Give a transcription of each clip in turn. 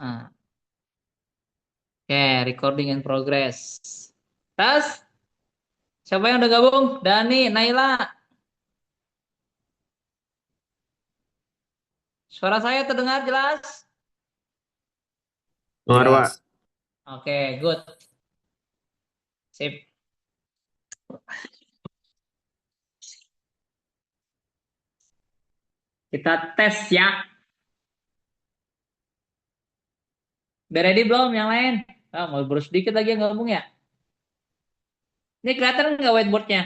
Ah, oke, recording in progress. Tas, siapa yang udah gabung? Dani, Naila. Suara saya terdengar jelas? Dengar, Pak. Jelas. Oke, good. Sip. Kita tes ya. Udah ready belum yang lain? Mau baru sedikit lagi yang gabung ya. Ini kelihatan nggak whiteboardnya?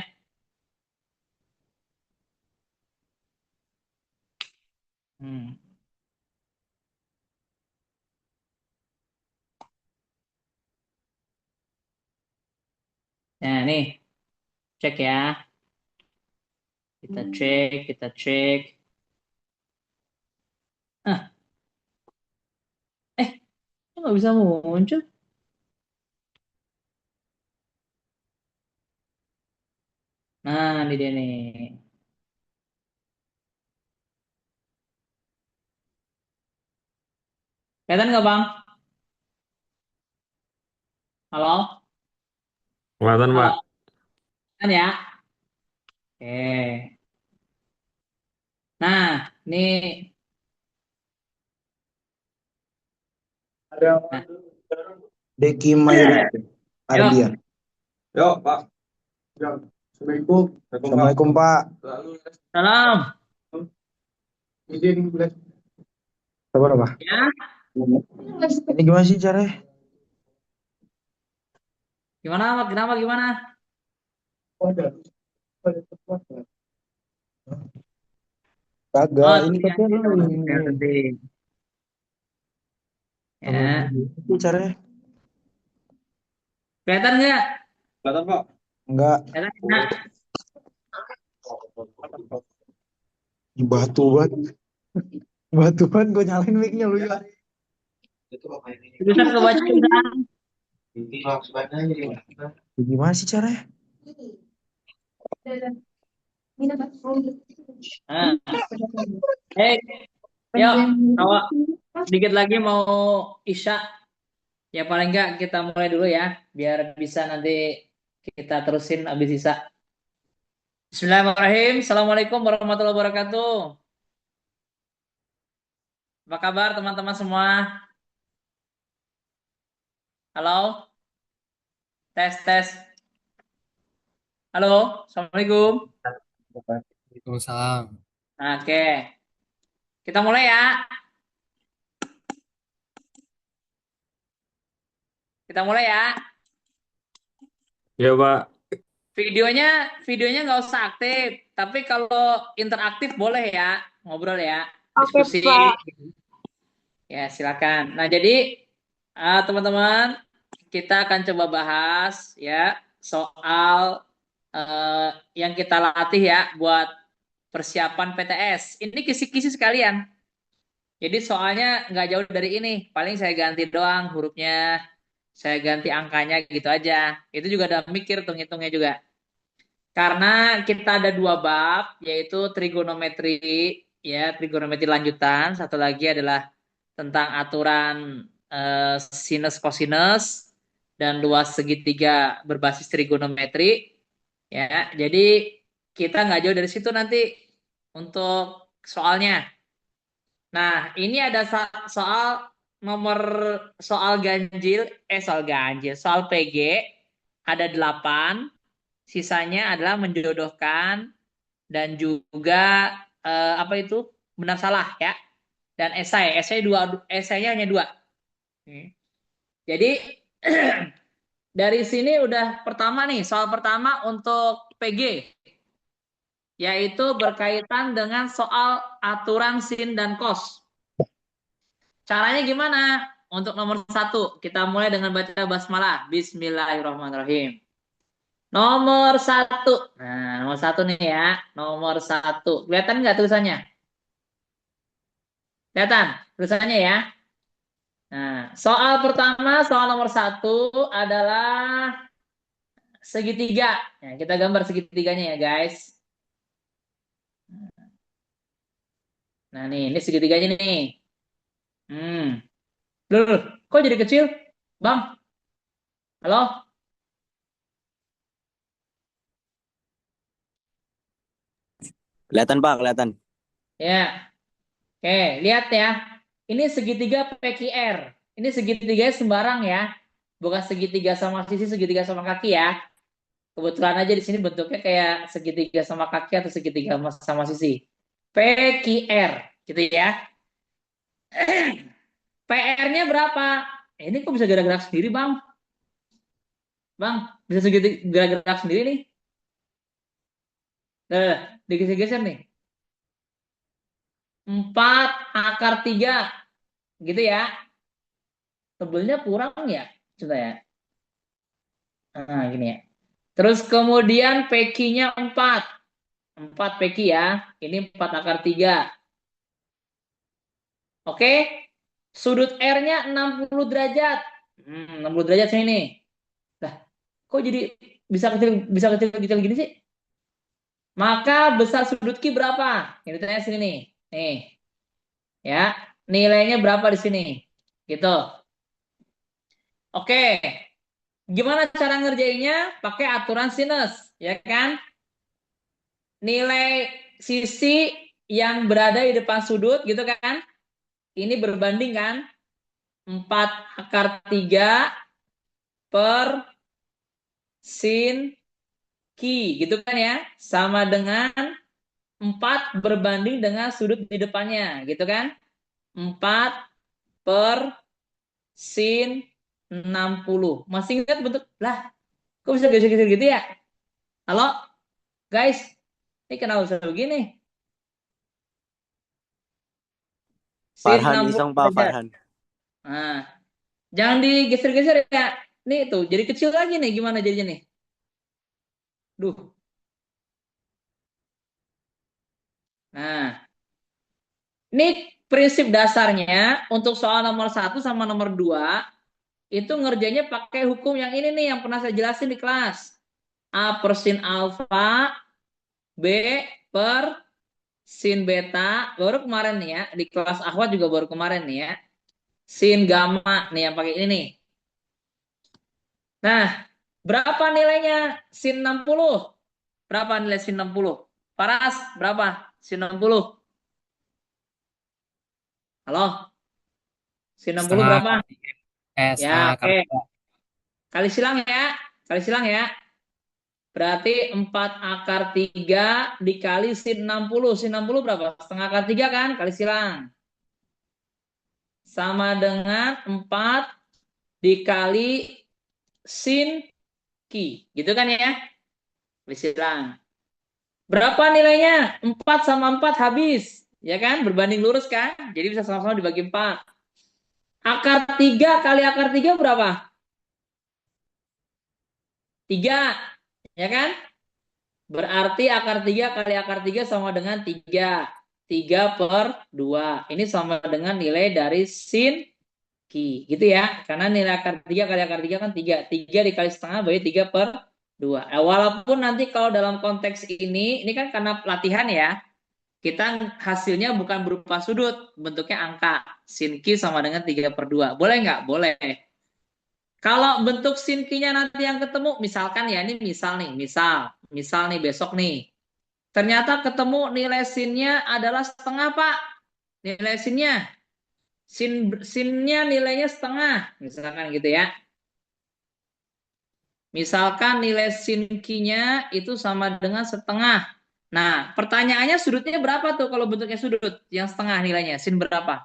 Hmm. Nah, nih, cek ya. Kita cek, kita cek. Ah, kok nggak bisa muncul? Nah, ini dia nih. Kelihatan nggak, Bang? Halo? Kelihatan, Halo? Pak. Kan ya? Oke. Nah, ini. Nah, Deki Mayorite. yuk. Ardian. Yo, Pak. Yo. Assalamualaikum. Assalamualaikum, Pak. Salam. Izin, sabar, Pak. Ya, Ini gimana sih caranya? gimana, Pak? Kenapa, gimana? Kagak, Oh, ini tadi katanya lu ya, ini. tadi. Sama Ya. gimana sih caranya? Kelihatan nggak? Kelihatan, Pak. Enggak. Kelihatan nggak? Di batu banget. Batu banget gue nyalain mic-nya lu ya. Tulisan kebaca tulisan. Gimana sih caranya? Nah, hey, yuk. Awak sedikit lagi mau Isya. Ya paling nggak kita mulai dulu ya, biar bisa nanti kita terusin abis Isya. Bismillahirrahmanirrahim. Assalamualaikum warahmatullahi wabarakatuh. Apa kabar teman-teman semua? Halo, tes tes. Halo, assalamualaikum. Waalaikumsalam. Oke, kita mulai ya. Kita mulai ya. Iya, Pak. Videonya nggak usah aktif, tapi kalau interaktif boleh ya, ngobrol ya, Oke, diskusi. Pak. Ya, silakan. Nah, jadi teman-teman, kita akan coba bahas ya soal yang kita latih ya buat persiapan PTS. Ini kisi-kisi sekalian. Jadi soalnya nggak jauh dari ini, paling saya ganti doang hurufnya, saya ganti angkanya gitu aja. Itu juga udah mikir tuh ngitungnya juga. Karena kita ada dua bab, yaitu trigonometri, ya, trigonometri lanjutan. Satu lagi adalah tentang aturan sinus kosinus dan luas segitiga berbasis trigonometri. Ya, jadi kita nggak jauh dari situ nanti untuk soalnya. Nah, ini ada soal nomor soal ganjil, soal ganjil, soal PG ada 8. Sisanya adalah menjodohkan dan juga apa itu benar salah ya. Dan esai dua, esainya hanya dua. Hmm. Jadi dari sini udah pertama nih, soal pertama untuk PG, yaitu berkaitan dengan soal aturan sin dan kos. Caranya gimana? Untuk nomor satu, kita mulai dengan baca basmalah. Bismillahirrahmanirrahim. Nomor satu. Nah, nomor satu nih ya. Nomor satu. Kelihatan nggak tulisannya? Kelihatan tulisannya ya. Nah, soal pertama, soal nomor satu adalah segitiga. Nah, kita gambar segitiganya ya, guys. Nah, nih, ini segitiganya nih. Hmm. Loh, kok jadi kecil? Bang, halo? Kelihatan Pak, kelihatan. Ya, oke, lihat ya. Ini segitiga PQR. Ini segitiga sembarang ya. Bukan segitiga sama sisi, segitiga sama kaki ya. Kebetulan aja di sini bentuknya kayak segitiga sama kaki atau segitiga sama sisi. PQR, gitu ya. PR-nya berapa? Ini kok bisa gerak-gerak sendiri, Bang? Bang, bisa segitiga gerak-gerak sendiri nih. Digeser-geser nih. 4 akar 3, gitu ya. Tebelnya kurang ya, coba ya. Nah, gini ya. Terus kemudian PQ-nya 4. 4 PQ ya. Ini 4 akar 3. Oke. Sudut R-nya 60 derajat. 60 derajat sini nih. Lah, kok jadi bisa kecil kecil gini sih? Maka besar sudut Q berapa? Ini tanya sini nih. Nih. Ya. Nilainya berapa di sini? Gitu. Oke. Gimana cara ngerjainnya? Pakai aturan sinus, ya kan? Nilai sisi yang berada di depan sudut gitu kan? Ini berbanding kan? 4 akar 3 per sin Ki gitu kan ya? Sama dengan 4 berbanding dengan sudut di depannya gitu kan? 4 per sin 60. Masih ingat bentuk? Lah, kok bisa geser-geser gitu ya? Halo, guys. Ini kenapa bisa begini? Sin Farhan 60 iseng Pak, derajat. Farhan. Nah, jangan digeser-geser ya. Nih tuh, jadi kecil lagi nih. Gimana jadinya nih? Duh. Nah, ini prinsip dasarnya untuk soal nomor 1 sama nomor 2 itu ngerjainnya pakai hukum yang ini nih yang pernah saya jelasin di kelas. A per sin alfa, B per sin beta. Baru kemarin nih ya, di kelas Ahwat juga baru kemarin nih ya. Sin gamma nih yang pakai ini nih. Nah, berapa nilainya sin 60? Berapa nilai sin 60? Paras, berapa? Sin 60. Halo? Sin 60 Setengah berapa? setengah Ya, akar oke. tiga. Kali silang ya. Kali silang ya. Berarti 4 akar 3 dikali sin 60. Sin 60 berapa? Setengah akar 3 kan? Kali silang. Sama dengan 4 dikali sin ki. Gitu kan ya? Kali silang. Berapa nilainya? 4 sama 4 habis. Ya kan? Berbanding lurus kan? Jadi bisa sama-sama dibagi 4. Akar 3 kali akar 3 berapa? 3. Ya kan? Berarti akar 3 kali akar 3 sama dengan 3. 3 per 2. Ini sama dengan nilai dari sin ki. Gitu ya. Karena nilai akar 3 kali akar 3 kan 3. 3 dikali setengah berarti 3 per 2. Walaupun nanti kalau dalam konteks ini kan karena latihan ya. Kita hasilnya bukan berupa sudut. Bentuknya angka. Sin ki sama dengan 3 per 2. Boleh nggak? Boleh. Kalau bentuk sin ki-nya nanti yang ketemu, misalkan ya, ini misal nih, misal nih besok nih. Ternyata ketemu nilai sin-nya adalah setengah, Pak. Nilai sin-nya. Sin-nya nilainya setengah, misalkan gitu ya. Misalkan nilai sin ki-nya itu sama dengan setengah. Nah, pertanyaannya sudutnya berapa tuh kalau bentuknya sudut? Yang setengah nilainya, sin berapa?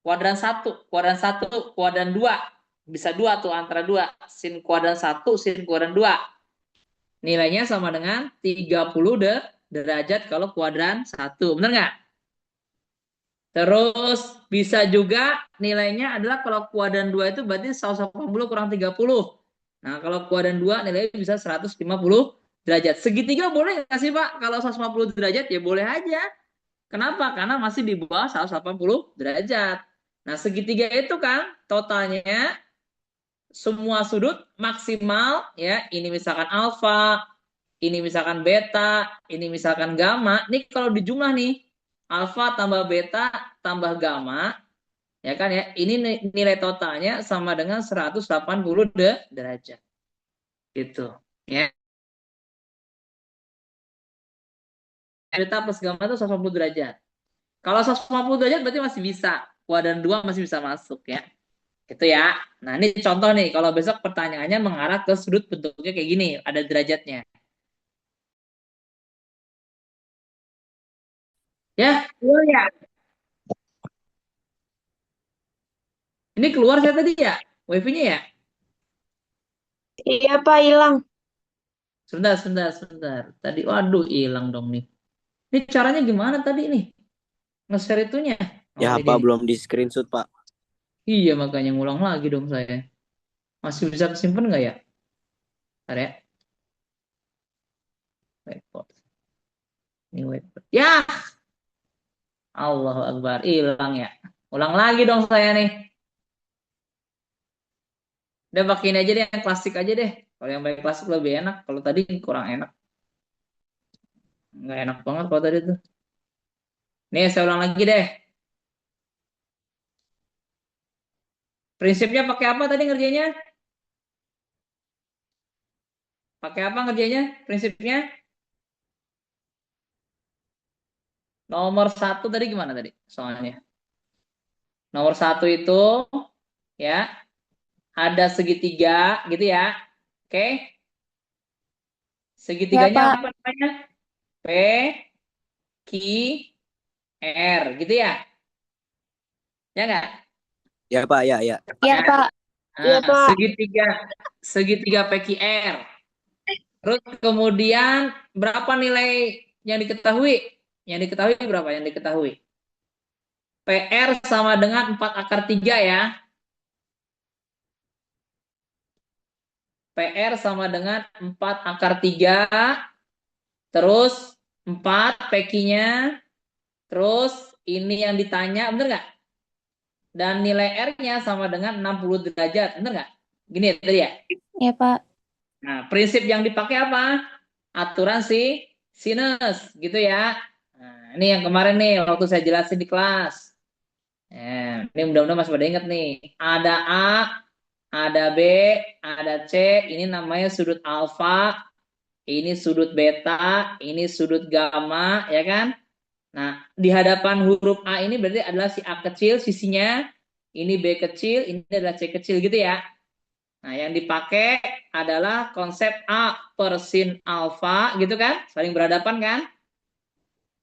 Kuadran 1, kuadran 1, kuadran 2. Bisa 2 tuh antara 2. Sin kuadran 1, sin kuadran 2. Nilainya sama dengan 30 derajat kalau kuadran 1. Benar nggak? Terus bisa juga nilainya adalah kalau kuadran 2 itu berarti 180 kurang 30. Nah, kalau kuadran 2 nilainya bisa 150 derajat. Segitiga boleh nggak sih, Pak? Kalau 150 derajat ya boleh aja. Kenapa? Karena masih di bawah 180 derajat. Nah, segitiga itu kan totalnya semua sudut maksimal ya. Ini misalkan alfa, ini misalkan beta, ini misalkan gamma. Ini kalau dijumlah nih, alfa tambah beta tambah gamma Ya kan ya? Ini nilai totalnya sama dengan 180 derajat. Gitu. Ya. Delta plus gamma itu 180 derajat. Kalau 150 derajat berarti masih bisa. Kuadran 2 masih bisa masuk ya. Gitu ya. Nah, ini contoh nih. Kalau besok pertanyaannya mengarah ke sudut bentuknya kayak gini. Ada derajatnya. Ya, keluar ya. Ini keluar saya tadi ya. Wifi-nya ya. Iya Pak, hilang. Sebentar, sebentar, sebentar. Tadi, waduh, hilang dong nih. Ini caranya gimana tadi nih? Nge-share itunya. Ya, Oh, ini Pak, nih. belum di screenshot, Pak. Iya, makanya ngulang lagi dong saya. Masih bisa kesimpan nggak ya? Bentar ya. Whiteboard. Ini whiteboard. Ya, Allahu Akbar. Hilang ya. Ulang lagi dong saya nih. Udah pakai ini aja deh, yang klasik aja deh. Kalau yang pakai klasik lebih enak. Kalau tadi kurang enak. Nggak enak banget kalau tadi tuh. Nih, saya ulang lagi deh. Prinsipnya pakai apa tadi ngerjainnya? Pakai apa ngerjainnya? Prinsipnya? Nomor satu tadi gimana tadi soalnya? Nomor satu itu ya ada segitiga gitu ya. Oke, Ya segitiganya Pak. apa namanya? P, Q, R gitu ya. Ya nggak? Ya, Pak, ya, ya. Iya Ya. Pak. Iya Nah, Pak. segitiga PQR. Terus kemudian berapa nilai yang diketahui? Yang diketahui berapa? Yang diketahui. PR sama dengan 4 akar 3 ya. PR sama dengan 4 akar 3. Terus 4 PQ-nya. Terus ini yang ditanya, bener nggak? Dan nilai R-nya sama dengan 60 derajat. Bener nggak? Gini ya tadi ya. Iya Pak. Nah, prinsip yang dipakai apa? Aturan sinus, gitu ya. Nah, ini yang kemarin nih, waktu saya jelasin di kelas. Ini mudah-mudahan masih pada ingat nih. Ada A, ada B, ada C. Ini namanya sudut alfa, ini sudut beta, ini sudut gamma, ya kan? Nah, di hadapan huruf A ini berarti adalah si A kecil, sisinya. Ini B kecil, ini adalah C kecil, gitu ya. Nah, yang dipakai adalah konsep A per sin alfa, gitu kan? Saling berhadapan kan?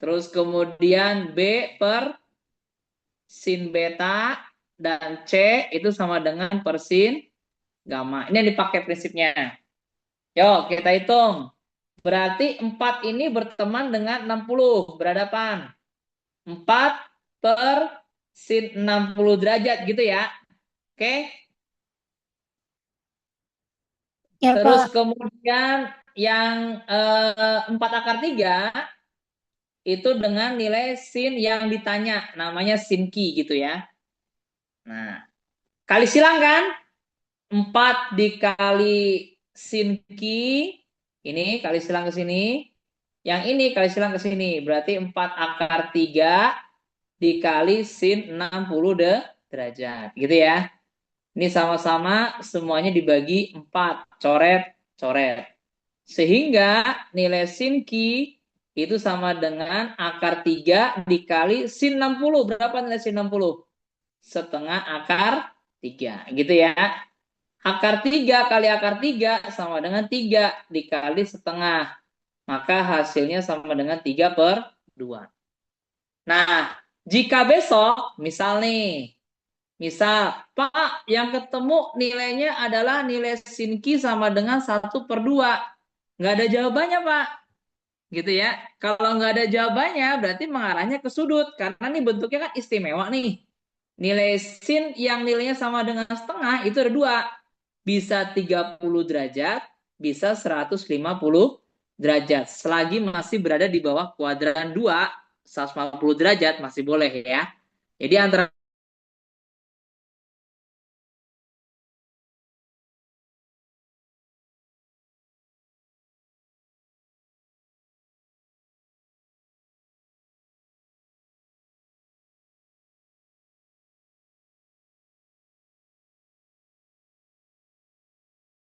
Terus kemudian B per sin beta, dan C itu sama dengan per sin gamma. Ini yang dipakai prinsipnya. Yuk, kita hitung. Berarti 4 ini berteman dengan 60, berhadapan. 4 per sin 60 derajat, gitu ya. Oke? Ya Terus Pak. kemudian yang 4 akar 3 itu dengan nilai sin yang ditanya, namanya sin Q gitu ya. Nah, kali silang kan? 4 dikali sin Q, ini kali silang ke sini. Yang ini kali silang ke sini. Berarti 4 akar 3 dikali sin 60 derajat. Gitu ya. Ini sama-sama semuanya dibagi 4. Coret, coret. Sehingga nilai sin Q itu sama dengan akar 3 dikali sin 60. Berapa nilai sin 60? Setengah akar 3. Gitu ya. Akar 3 kali akar 3 sama dengan 3 dikali setengah. Maka hasilnya sama dengan 3 per 2. Nah, jika besok, misal nih, misal, Pak, yang ketemu nilainya adalah nilai sin Q sama dengan 1/2. Nggak ada jawabannya, Pak. Gitu ya. Kalau nggak ada jawabannya, berarti mengarahnya ke sudut. Karena nih bentuknya kan istimewa nih. Nilai sin yang nilainya sama dengan setengah, itu ada dua. Bisa 30 derajat, bisa 150 derajat. Selagi masih berada di bawah kuadran 2, 150 derajat masih boleh ya. Jadi antara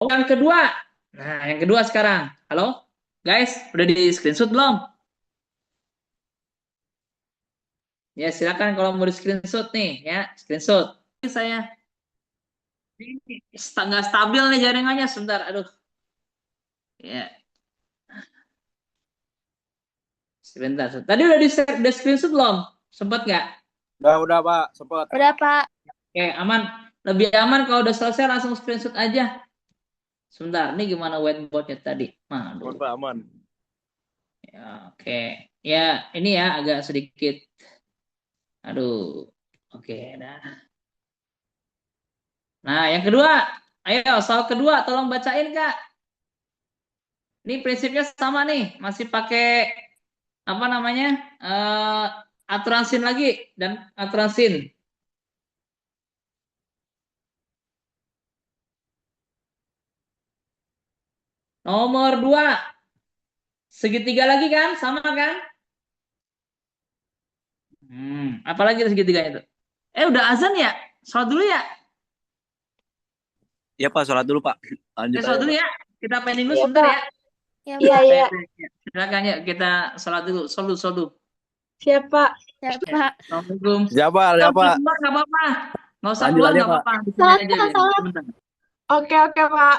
Oh, yang kedua. Nah, yang kedua sekarang. Halo, guys, udah di screenshot belum? Ya, silakan kalau mau di screenshot nih, ya, screenshot. Ini saya ini nggak stabil nih jaringannya, sebentar. Aduh, ya, sebentar. Tadi udah di screenshot belum? Sempat nggak? Udah Pak, sempet. Udah, Pak. Oke, aman. Lebih aman kalau udah selesai langsung screenshot aja. Sebentar, ini gimana whiteboardnya tadi? Aman Aduh. Pak, aman. Ya, oke. Ya, ini ya agak sedikit. Aduh. Oke, nah. Nah, yang kedua. Ayo, soal kedua tolong bacain, Kak. Ini prinsipnya sama nih, masih pakai apa namanya? Aturan sin lagi dan aturan sin. Nomor 2, segitiga lagi kan? Sama kan? Apalagi segitiganya itu? Udah azan ya? Sholat dulu ya? Ya Pak, sholat dulu Pak. Lanjut Sholat aja dulu Pak. ya. Kita pending dulu Iya, sebentar Pak. ya. Ya, Iya, Pak. iya. Silakan ya kita sholat dulu. Sholat dulu. Siap, Pak. Ya, Pak. Assalamualaikum. Siapa? Nggak usah Siapa? keluar nggak apa-apa. Nggak usah Lanjut keluar aja nggak Pak. apa-apa. Di sini Salat, aja Pak. ya. Salat. Sebentar. Oke, oke, Pak.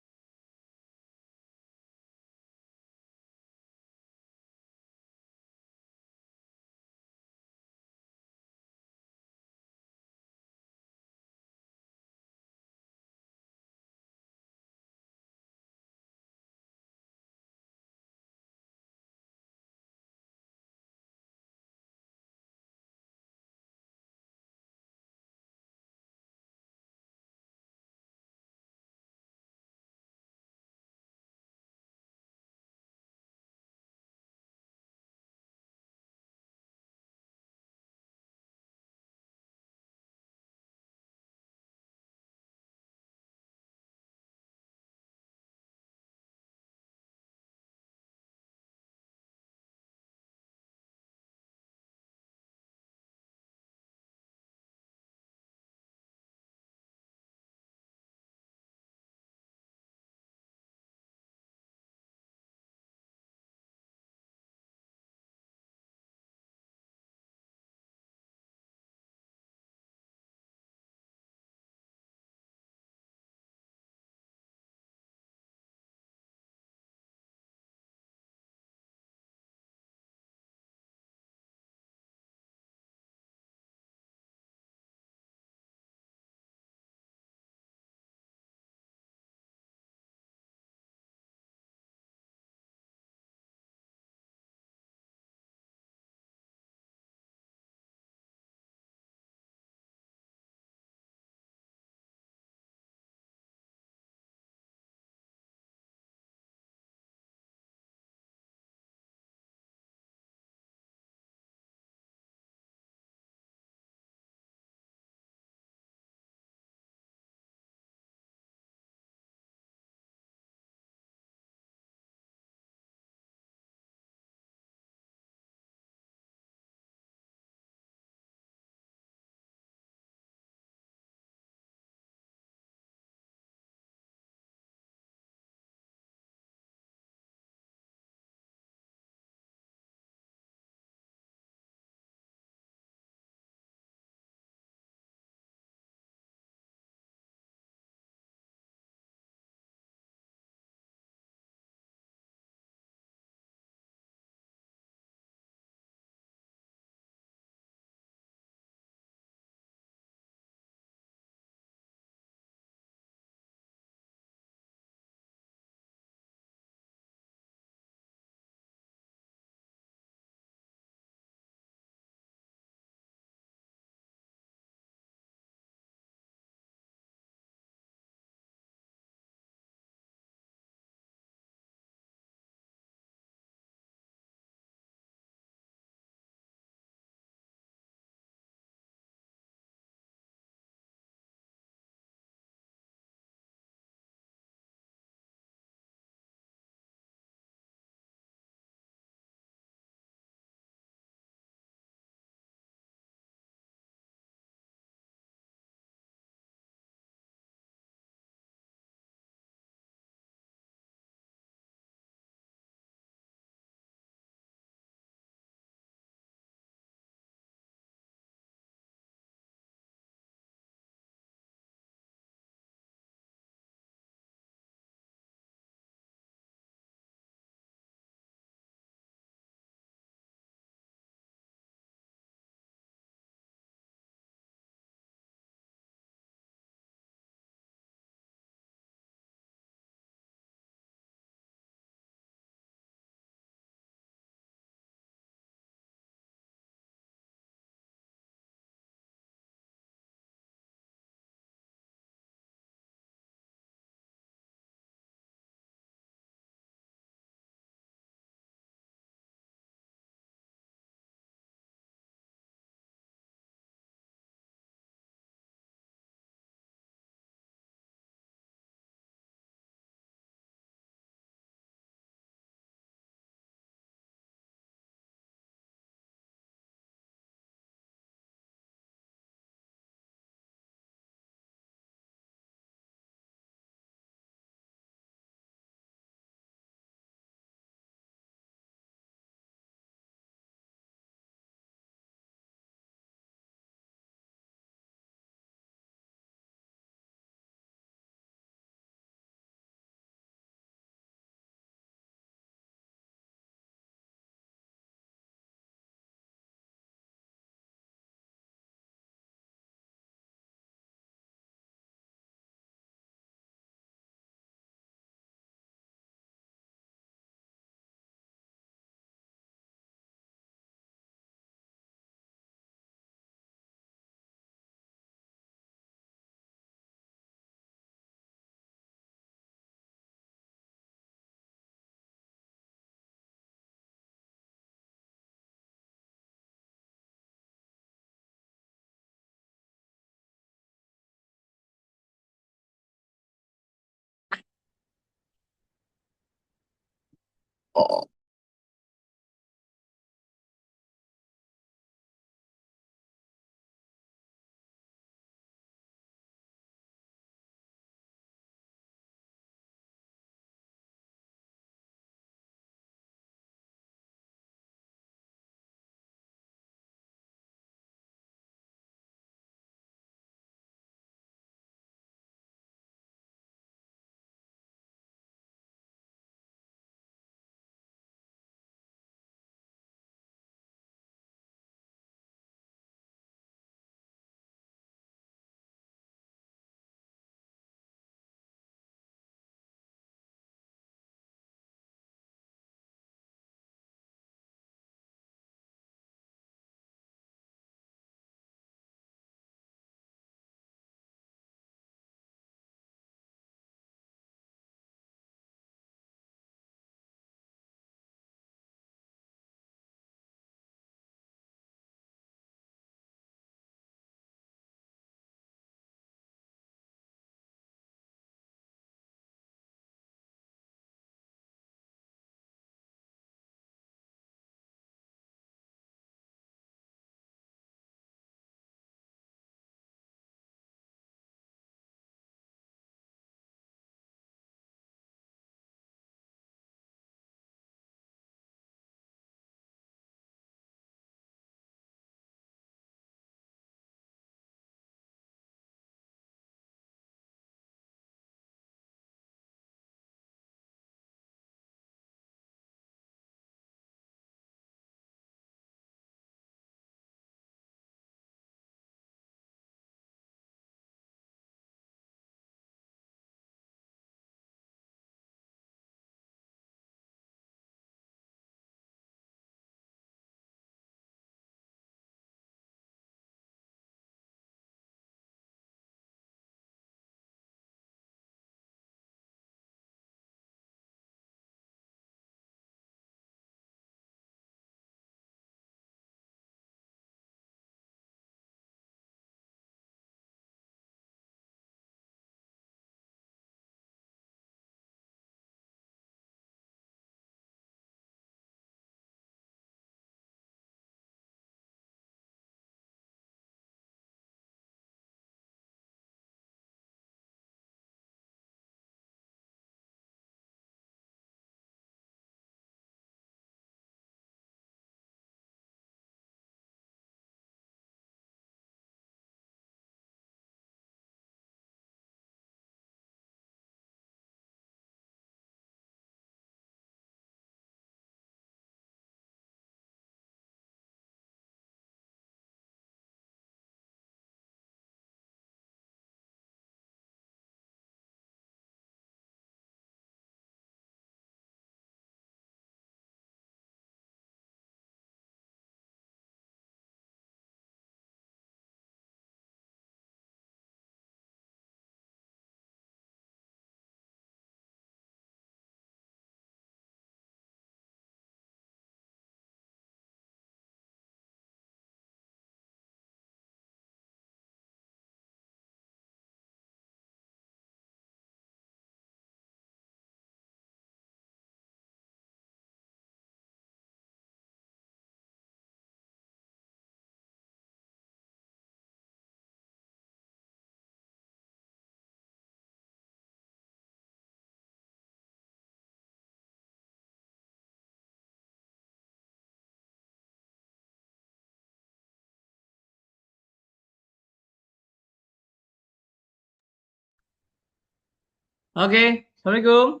Oke, Assalamualaikum.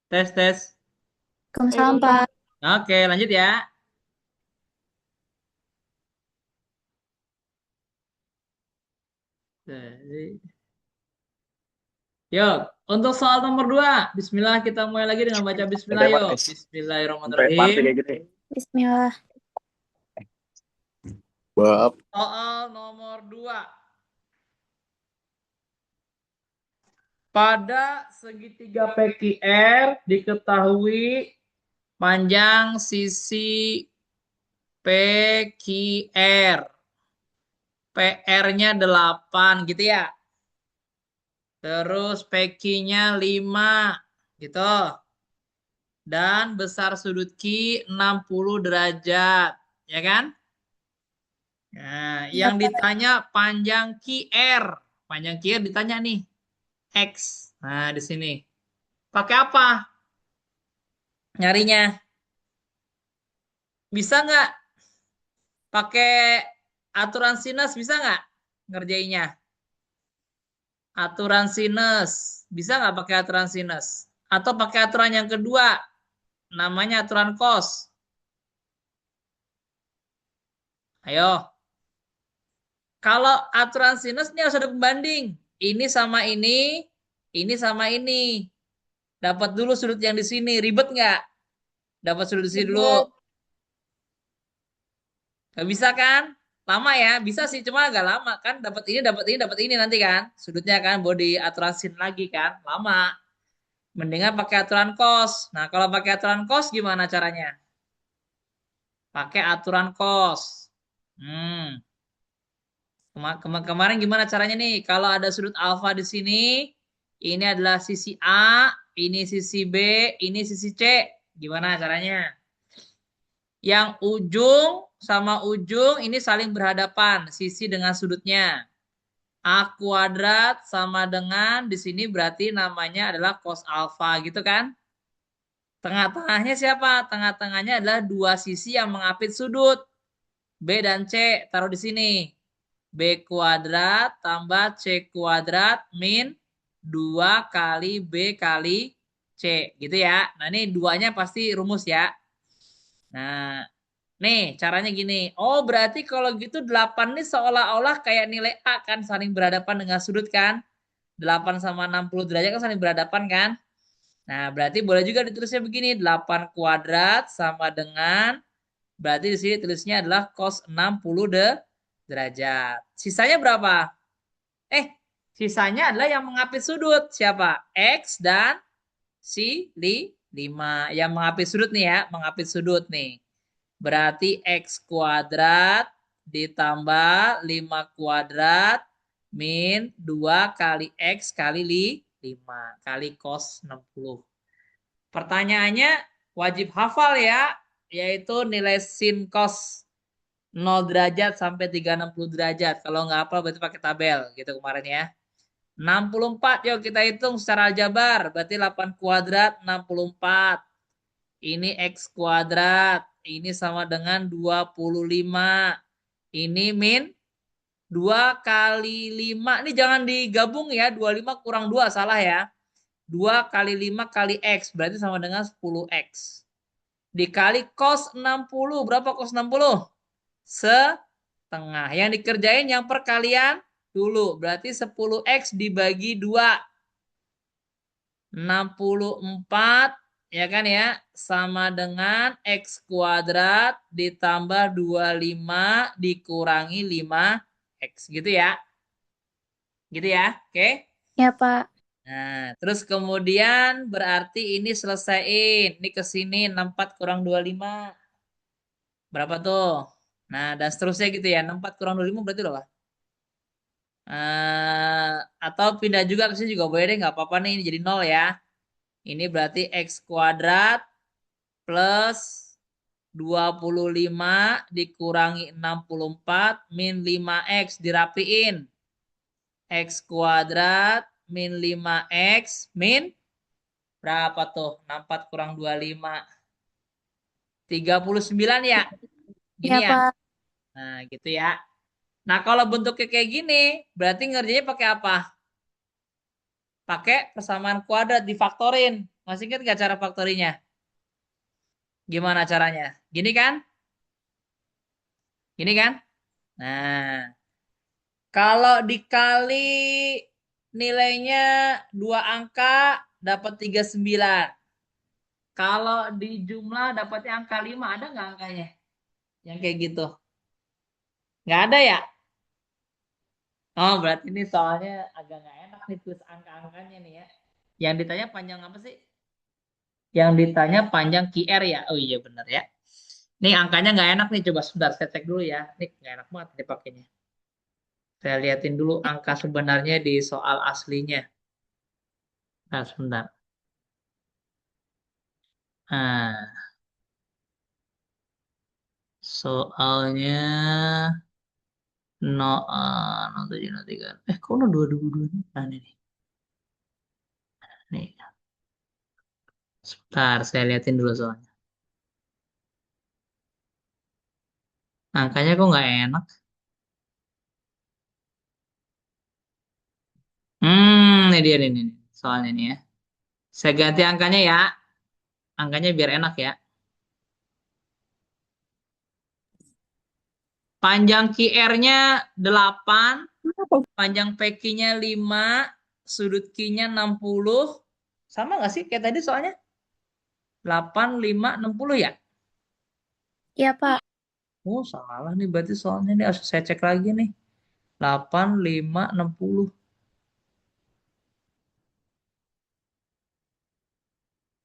Tes, tes. Waalaikumsalam, Pak. Oke, lanjut ya. Yuk, untuk soal nomor 2. Bismillah, kita mulai lagi dengan baca Bismillah, Oke, Pak. yuk. Sampai partai Bismillahirrahmanirrahim. kayak gitu. Bismillah. Bab. Soal nomor 2. Pada segitiga PQR diketahui panjang sisi PQR. PR-nya 8 gitu ya. Terus PQ-nya 5 gitu. dan besar sudut Q 60 derajat. Ya kan? Nah, Iya, yang Pak. ditanya panjang QR. Panjang QR ditanya nih, X. Nah, di sini. Pakai apa nyarinya? Bisa nggak pakai aturan sinus? Bisa nggak ngerjainnya? Aturan sinus. Bisa nggak pakai aturan sinus? Atau pakai aturan yang kedua, namanya aturan cos. Ayo. Kalau aturan sinus ini harus ada pembanding. Ini sama ini. Dapat dulu sudut yang di sini. Ribet nggak? Dapat sudut di sini dulu. Ribet. Nggak bisa kan? Lama ya? Bisa sih, cuma agak lama kan. Dapat ini nanti kan. Sudutnya kan, body aturan sin lagi kan. Lama. Mendingan pakai aturan cos. Nah, kalau pakai aturan cos gimana caranya? Pakai aturan cos. Hmm. Kemarin gimana caranya nih? Kalau ada sudut alfa di sini, ini adalah sisi A, ini sisi B, ini sisi C. Gimana caranya? Yang ujung sama ujung ini saling berhadapan, sisi dengan sudutnya. A kuadrat sama dengan di sini berarti namanya adalah cos alfa gitu kan? Tengah-tengahnya siapa? Tengah-tengahnya adalah dua sisi yang mengapit sudut. B dan C taruh di sini. B kuadrat tambah C kuadrat min 2 kali B kali C. Gitu ya. Nah ini duanya pasti rumus ya. Nah nih caranya gini. Oh berarti kalau gitu 8 ini seolah-olah kayak nilai A kan saling berhadapan dengan sudut kan. 8 sama 60 derajat kan saling berhadapan kan. Nah berarti boleh juga ditulisnya begini. 8 kuadrat sama dengan, berarti di sini tulisnya adalah cos 60 derajat. Sisanya berapa? Sisanya adalah yang mengapit sudut. Siapa? X dan si 5. Yang mengapit sudut nih ya. Mengapit sudut nih. Berarti X kuadrat ditambah 5 kuadrat min 2 kali X kali 5 kali cos 60. Pertanyaannya wajib hafal ya. Yaitu nilai sin cos 0 derajat sampai 360 derajat. Kalau nggak hafal berarti pakai tabel gitu kemarin ya. 64 yuk kita hitung secara aljabar. Berarti 8 kuadrat 64. Ini X kuadrat. Ini sama dengan 25. Ini min 2 kali 5. Ini jangan digabung ya. 25 kurang 2 salah ya. 2 kali 5 kali X. Berarti sama dengan 10X. Dikali cos 60. Berapa cos 60? Setengah. Yang dikerjain yang perkalian dulu. Berarti 10X dibagi 2. 64 ya kan ya sama dengan X kuadrat ditambah 25 dikurangi 5X gitu ya. Gitu ya. Oke. Ya, Pak. Nah, terus kemudian berarti ini selesaiin. Ini ke sini 64 kurang 25. Berapa tuh? Nah, dan seterusnya gitu ya. 64 kurang 25 berarti berapa? Atau pindah juga ke sini juga boleh deh, nggak apa-apa nih, ini jadi 0 ya. Ini berarti X kuadrat plus 25 dikurangi 64 min 5X dirapiin. X kuadrat min 5X min berapa tuh? 64 kurang 25. 39 ya? Gini Ya, ya? Pak. Nah gitu ya. Nah kalau bentuknya kayak gini, berarti ngerjainnya pakai apa? Pakai persamaan kuadrat difaktorin. Masih ingat nggak cara faktorinya? Gimana caranya? Gini kan? Gini kan? Nah, kalau dikali nilainya 2 angka dapat 39. Kalau di jumlah dapatnya angka 5, ada nggak angkanya? Yang kayak gitu. Nggak ada ya? Oh, berarti ini soalnya agak nggak enak nih tulis angka-angkanya nih ya. Yang ditanya panjang apa sih? Yang ditanya panjang QR ya? Oh iya benar ya. Nih angkanya nggak enak nih. Coba sebentar saya cek dulu ya. Nih nggak enak banget dipakainya. Saya liatin dulu angka sebenarnya di soal aslinya. Nah, sebentar. Nah, soalnya no, 07, 03. Kok no 2022 nih? Nah, ini nih. Nih, sebentar, saya liatin dulu soalnya. Angkanya kok nggak enak? Ini dia nih, nih. Soalnya nih ya. Saya ganti angkanya ya. Angkanya biar enak ya. Panjang QR-nya 8, panjang PQ-nya 5, sudut Q-nya 60. Sama nggak sih kayak tadi soalnya? 8, 5, 60 ya? Iya, Pak. Oh, salah nih berarti soalnya nih harus saya cek lagi nih. 8, 5, 60.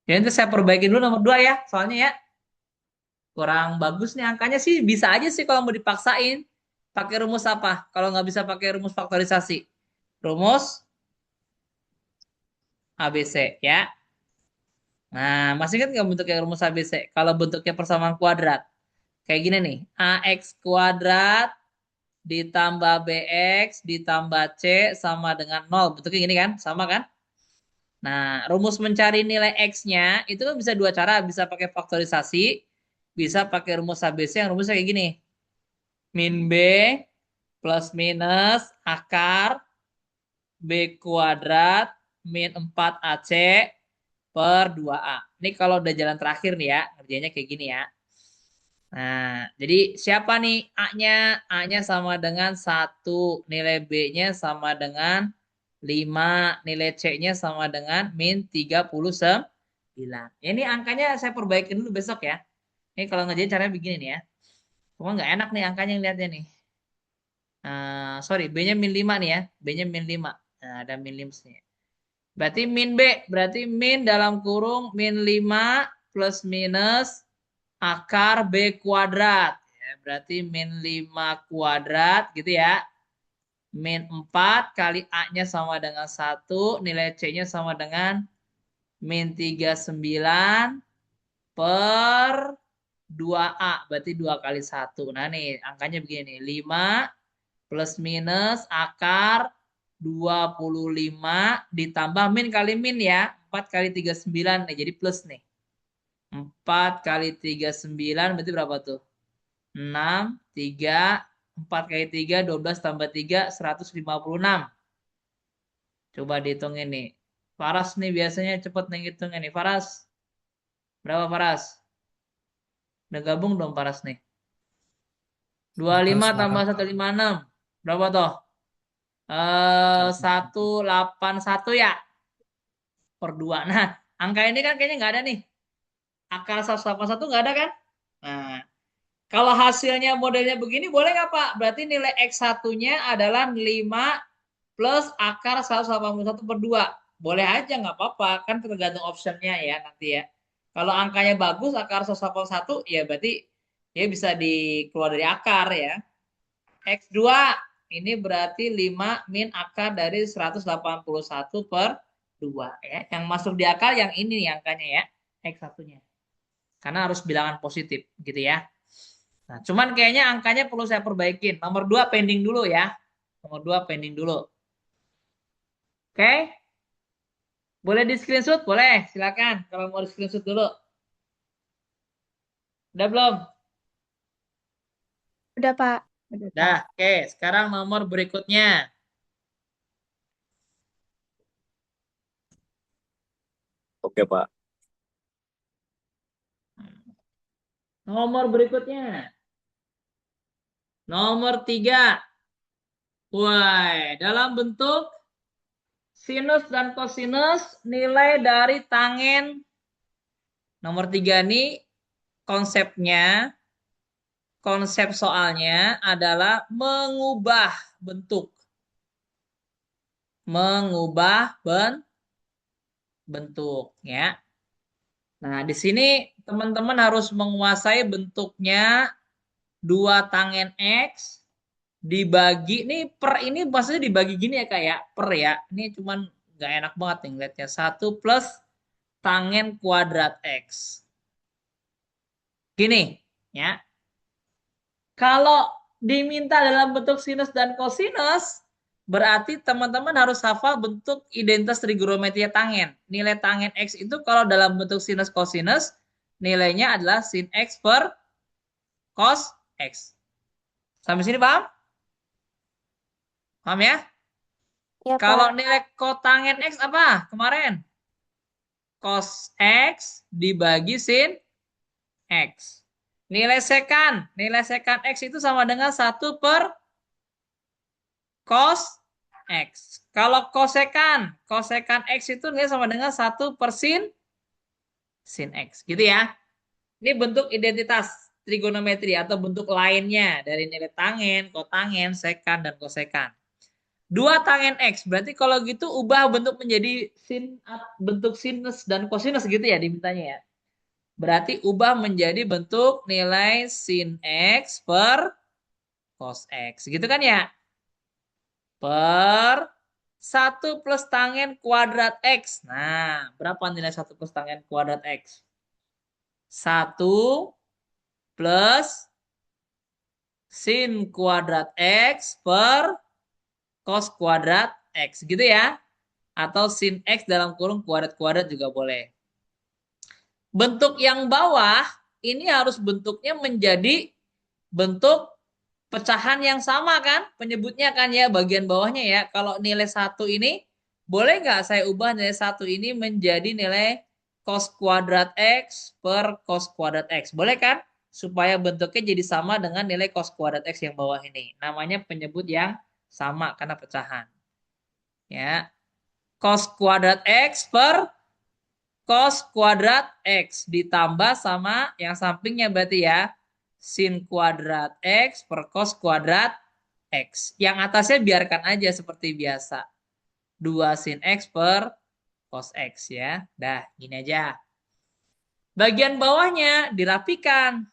Ya nanti saya perbaikin dulu nomor 2 ya, soalnya ya. Kurang bagus nih angkanya sih bisa aja sih kalau mau dipaksain. Pakai rumus apa? Kalau nggak bisa pakai rumus faktorisasi. Rumus ABC ya. Nah, masih ingat nggak bentuknya rumus ABC? Kalau bentuknya persamaan kuadrat. Kayak gini nih. AX kuadrat ditambah BX ditambah C sama dengan 0. Bentuknya gini kan? Sama kan? Nah, rumus mencari nilai X-nya itu kan bisa dua cara. Bisa pakai faktorisasi, bisa pakai rumus ABC yang rumusnya kayak gini. Min B plus minus akar B kuadrat min 4AC per 2A. Ini kalau udah jalan terakhir nih ya, ngerjainnya kayak gini ya. Nah, jadi siapa nih A-nya? A-nya sama dengan 1, nilai B-nya sama dengan 5, nilai C-nya sama dengan min 39. Ini angkanya saya perbaikin dulu besok ya. Ini kalau ngerjain caranya begini nih ya. Cuma nggak enak nih angkanya yang lihatnya nih. Sorry, B-nya min 5 nih ya. B-nya min 5. Nah, ada min 5 nih. Berarti min B, berarti min dalam kurung min 5 plus minus akar B kuadrat. Ya, berarti min 5 kuadrat gitu ya. Min 4 kali A-nya sama dengan 1, nilai C-nya sama dengan min 39 per 2A, berarti 2 kali 1. Nah nih, angkanya begini, 5 plus minus akar 25 ditambah min kali min ya. 4 kali 39 nih, jadi plus nih. 4 kali 39 berarti berapa tuh? 6, 3, 4 kali 3, 12 tambah 3, 156. Coba dihitung ini. Faras nih biasanya cepet nih hitungnya nih. Faras, berapa Faras? Udah gabung dong Faras nih. 25 tambah 156. Berapa toh? 181 ya per 2. Nah, angka ini kan kayaknya nggak ada nih. Akar 181 nggak ada kan? Nah, kalau hasilnya modelnya begini boleh nggak Pak? Berarti nilai X1-nya adalah 5 plus akar 181 per 2. Boleh aja nggak apa-apa. Kan tergantung optionnya ya nanti ya. Kalau angkanya bagus, akar 181, ya berarti dia bisa dikeluar dari akar ya. X2 ini berarti 5 min akar dari 181 per 2 ya. Yang masuk di akal yang ini nih angkanya ya, X1-nya. Karena harus bilangan positif gitu ya. Nah, cuman kayaknya angkanya perlu saya perbaikin. Nomor 2 pending dulu ya. Nomor 2 pending dulu. Oke? Boleh di screenshot? Boleh, silakan kalau mau di screenshot dulu. Udah belum? Udah, Pak. Udah, oke. Sekarang nomor berikutnya. Oke, Pak. Nomor berikutnya. Nomor 3. Wah, dalam bentuk sinus dan kosinus nilai dari tangen. Nomor 3 ini konsepnya, konsep soalnya adalah mengubah bentuk. Mengubah bentuk ya. Nah, di sini teman-teman harus menguasai bentuknya 2 tangen X dibagi nih per ini maksudnya dibagi gini ya kayak per ya. Ini cuman nggak enak banget nih ngeliatnya. 1 plus tangen kuadrat X. Gini, ya. Kalau diminta dalam bentuk sinus dan kosinus, berarti teman-teman harus hafal bentuk identitas trigonometri tangen. Nilai tangen X itu kalau dalam bentuk sinus kosinus, nilainya adalah sin X per cos X. Sampai sini paham? Paham ya? Ya, Kalau Pak. nilai kotangen X apa kemarin? Cos X dibagi sin X. Nilai sekan X itu sama dengan 1 per cos X. Kalau kosekan X itu nilai sama dengan 1 per sin X. Gitu ya. Ini bentuk identitas trigonometri atau bentuk lainnya dari nilai tangen, kotangen, sekan, dan kosekan. 2 tangen X. Berarti kalau gitu ubah bentuk menjadi bentuk sinus dan kosinus gitu ya dimintanya ya. Berarti ubah menjadi bentuk nilai sin X per cos X. Gitu kan ya? Per 1 plus tangen kuadrat X. Nah, berapa nilai 1 plus tangen kuadrat X? 1 plus sin kuadrat X per cos kuadrat X. Gitu ya? Atau sin X dalam kurung kuadrat-kuadrat juga boleh. Bentuk yang bawah ini harus bentuknya menjadi bentuk pecahan yang sama kan? Penyebutnya kan ya bagian bawahnya ya. Kalau nilai 1 ini boleh nggak saya ubah nilai 1 ini menjadi nilai cos kuadrat X per cos kuadrat X. Boleh kan? Supaya bentuknya jadi sama dengan nilai cos kuadrat X yang bawah ini. Namanya penyebut yang sama karena pecahan. Ya. Cos kuadrat X per cos kuadrat X ditambah sama yang sampingnya berarti ya sin kuadrat X per cos kuadrat X. Yang atasnya biarkan aja seperti biasa. 2 sin X per cos X ya. Dah, gini aja. Bagian bawahnya dirapikan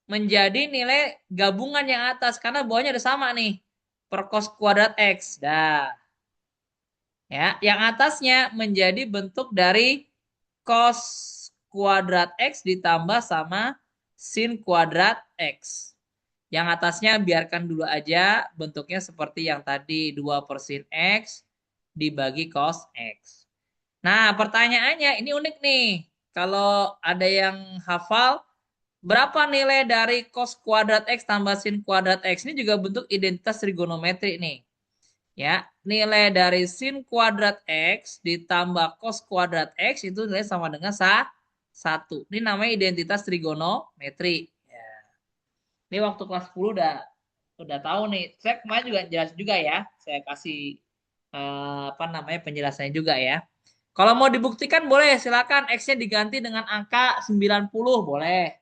menjadi nilai gabungan yang atas karena bawahnya udah sama nih. Per cos kuadrat X. Dah. Ya, yang atasnya menjadi bentuk dari cos kuadrat X ditambah sama sin kuadrat X. Yang atasnya biarkan dulu aja bentuknya seperti yang tadi 2 per sin X dibagi cos X. Nah, pertanyaannya ini unik nih. Kalau ada yang hafal, berapa nilai dari cos kuadrat X tambah sin kuadrat X? Ini juga bentuk identitas trigonometri nih. Ya, nilai dari sin kuadrat X ditambah cos kuadrat X itu nilai sama dengan 1. Ini namanya identitas trigonometri. Ya. Ini waktu kelas 10 udah tahu nih. Saya kemarin juga jelas juga ya. Saya kasih apa namanya penjelasannya juga ya. Kalau mau dibuktikan boleh silakan X-nya diganti dengan angka 90 boleh.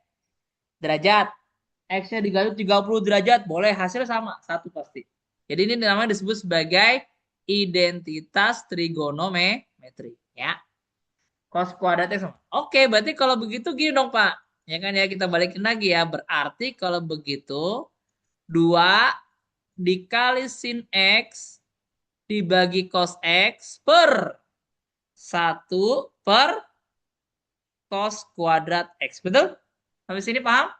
Derajat. X-nya diganti 30 derajat boleh. Hasil sama 1 pasti. Jadi ini namanya disebut sebagai identitas trigonometri ya. Cos kuadrat X sama. Oke, berarti kalau begitu gini dong, Pak. Ya kan ya kita balikin lagi ya. Berarti kalau begitu 2 dikali sin X dibagi cos X per 1 per cos kuadrat X. Betul? Sampai sini paham?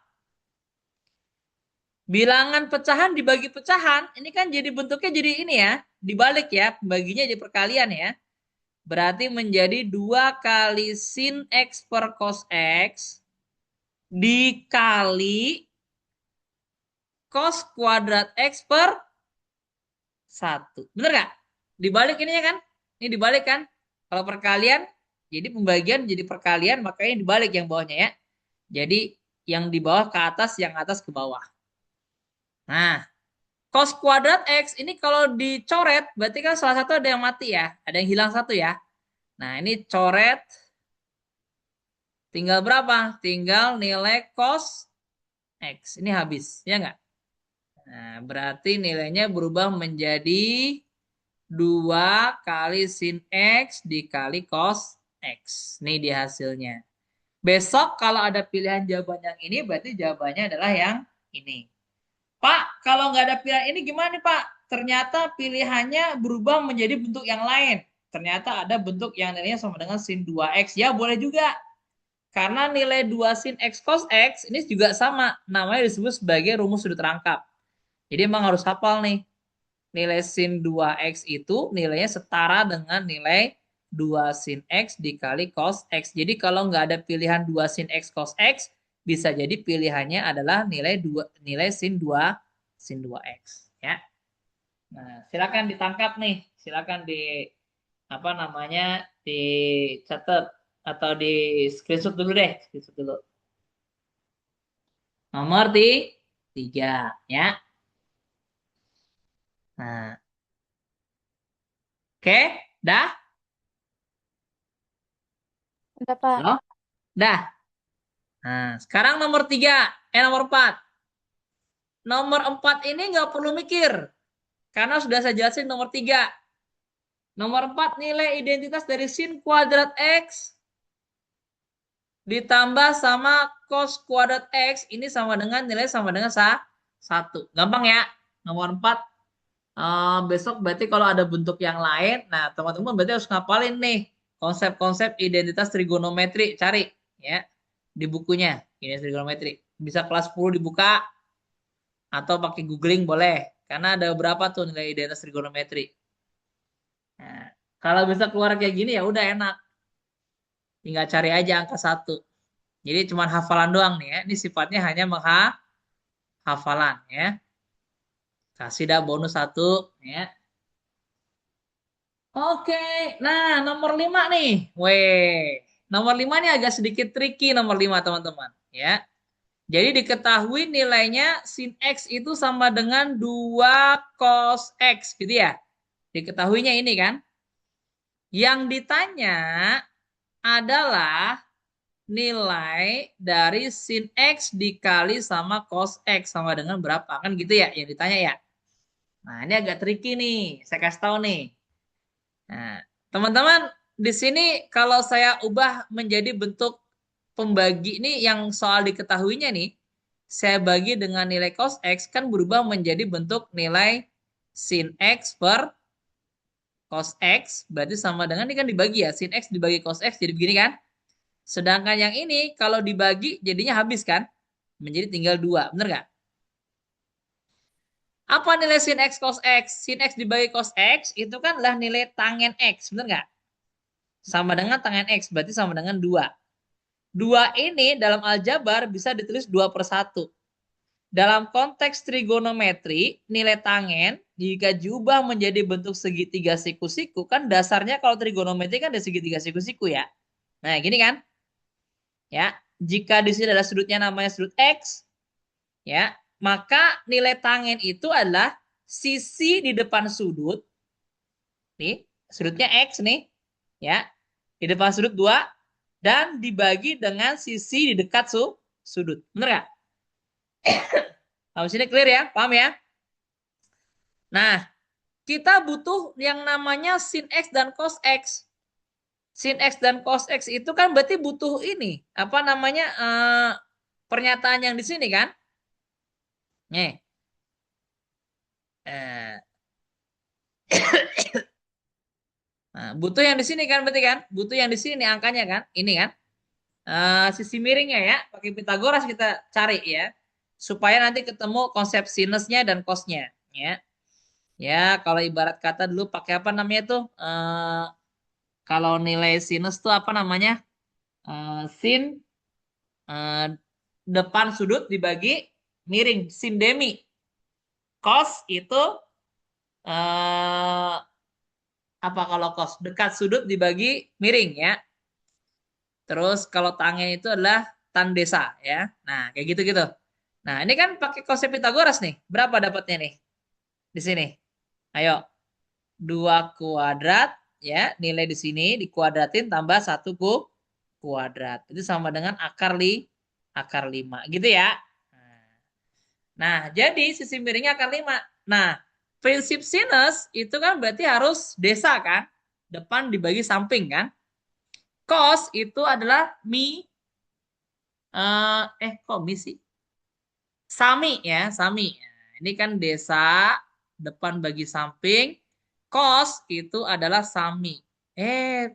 Bilangan pecahan dibagi pecahan, ini kan jadi bentuknya jadi ini ya, dibalik ya, pembaginya jadi perkalian ya. Berarti menjadi 2 kali sin X per cos X dikali cos kuadrat X per 1. Bener nggak? Dibalik ininya kan? Ini dibalik kan? Kalau perkalian, jadi pembagian jadi perkalian, makanya dibalik yang bawahnya ya. Jadi yang di bawah ke atas, yang atas ke bawah. Nah, cos kuadrat X ini kalau dicoret, berarti kan salah satu ada yang mati ya. Ada yang hilang 1 ya. Nah, ini coret. Tinggal berapa? Tinggal nilai cos X. Ini habis, ya nggak? Nah, berarti nilainya berubah menjadi 2 kali sin X dikali cos X. Ini dia hasilnya. Besok kalau ada pilihan jawaban yang ini, berarti jawabannya adalah yang ini. Pak, kalau nggak ada pilihan ini gimana nih Pak? Ternyata pilihannya berubah menjadi bentuk yang lain. Ternyata ada bentuk yang nilainya sama dengan sin 2X. Ya boleh juga. Karena nilai 2 sin X cos X ini juga sama. Namanya disebut sebagai rumus sudut rangkap. Jadi emang harus hafal nih. Nilai sin 2X itu nilainya setara dengan nilai 2 sin X dikali cos X. Jadi kalau nggak ada pilihan 2 sin X cos X, bisa jadi pilihannya adalah nilai sin 2X. Ya. Nah, silakan ditangkap nih. Silakan di apa namanya dicatat atau di screenshot dulu deh, screenshot dulu. Nomor 3 ya. Nah, oke, dah? Udah, Pak. Halo? Dah. Nah, sekarang nomor 4. Nomor 4 ini nggak perlu mikir. Karena sudah saya jelasin nomor 3. Nomor 4 nilai identitas dari sin kuadrat X ditambah sama cos kuadrat X. Ini sama dengan nilai sama dengan 1. Gampang ya. Nomor 4. Besok berarti kalau ada bentuk yang lain, nah teman-teman berarti harus ngapalin nih konsep-konsep identitas trigonometri, cari ya di bukunya identitas trigonometri. Bisa kelas 10 dibuka atau pakai googling boleh, karena ada beberapa tuh nilai identitas trigonometri. Nah, kalau bisa keluar kayak gini ya udah enak, tinggal cari aja angka 1. Jadi cuma hafalan doang nih ya, ini sifatnya hanya hafalan ya. Kasih dah bonus 1 ya. Oke, nah nomor 5 nih. Nomor 5 nih agak sedikit tricky nomor 5 teman-teman. Ya, jadi diketahui nilainya sin X itu sama dengan 2 cos X gitu ya. Diketahuinya ini kan. Yang ditanya adalah nilai dari sin X dikali sama cos X sama dengan berapa. Kan gitu ya yang ditanya ya. Nah ini agak tricky nih, saya kasih tahu nih. Nah, teman-teman, di sini kalau saya ubah menjadi bentuk pembagi ini yang soal diketahuinya nih, saya bagi dengan nilai cos X kan berubah menjadi bentuk nilai sin X per cos X, berarti sama dengan ini kan dibagi ya, sin X dibagi cos X jadi begini kan. Sedangkan yang ini kalau dibagi jadinya habis kan, menjadi tinggal 2, bener nggak? Apa nilai sin X cos X? Sin X dibagi cos X itu kan adalah nilai tangen X, bener nggak? Sama dengan tangen X, berarti sama dengan 2. 2 ini dalam aljabar bisa ditulis 2/1. Dalam konteks trigonometri, nilai tangen jika diubah menjadi bentuk segitiga siku-siku, kan dasarnya kalau trigonometri kan ada segitiga siku-siku ya. Nah, gini kan? Ya, jika di sini ada sudutnya namanya sudut X, ya, maka nilai tangen itu adalah sisi di depan sudut. Nih, sudutnya X nih, ya. Di depan sudut 2 dan dibagi dengan sisi di dekat sudut. Bener nggak? Habis ini clear ya? Paham ya? Nah, kita butuh yang namanya sin X dan cos X. Sin X dan cos X itu kan berarti butuh ini. Apa namanya? Pernyataan yang di sini kan? Nih. Nah, butuh yang di sini kan berarti kan? Butuh yang di sini angkanya kan? Ini kan? Sisi miringnya ya. Pakai Pitagoras kita cari ya. Supaya nanti ketemu konsep sinusnya dan cosnya. Ya. Ya, kalau ibarat kata dulu pakai apa namanya tuh? Kalau nilai sinus tuh apa namanya? Sin eh, depan sudut dibagi miring, sin demi. Cos itu eh, apa kalau cos? Dekat sudut dibagi miring ya. Terus kalau tangen itu adalah tan desa ya. Nah, kayak gitu-gitu. Nah, ini kan pakai konsep Pitagoras nih. Berapa dapatnya nih? Di sini. Ayo. 2 kuadrat ya, nilai di sini dikuadratin tambah 1 kuadrat. Itu sama dengan akar 5 gitu ya. Nah, jadi sisi miringnya akar 5. Nah, prinsip sinus itu kan berarti harus desa kan? Depan dibagi samping kan? Cos itu adalah kok mi sih? Sami ya, sami. Nah, ini kan desa depan bagi samping. Cos itu adalah sami.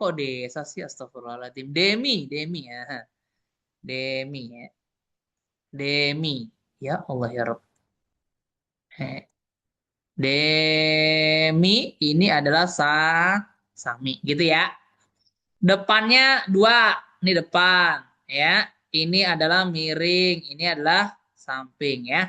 Kok desa sih? Astagfirullahaladzim. Demi ya. Demi ya. Demi. Ya Allah ya Rabb. Eh, Demi ini adalah sami gitu ya. Depannya dua, ini depan ya. Ini adalah miring, ini adalah samping ya.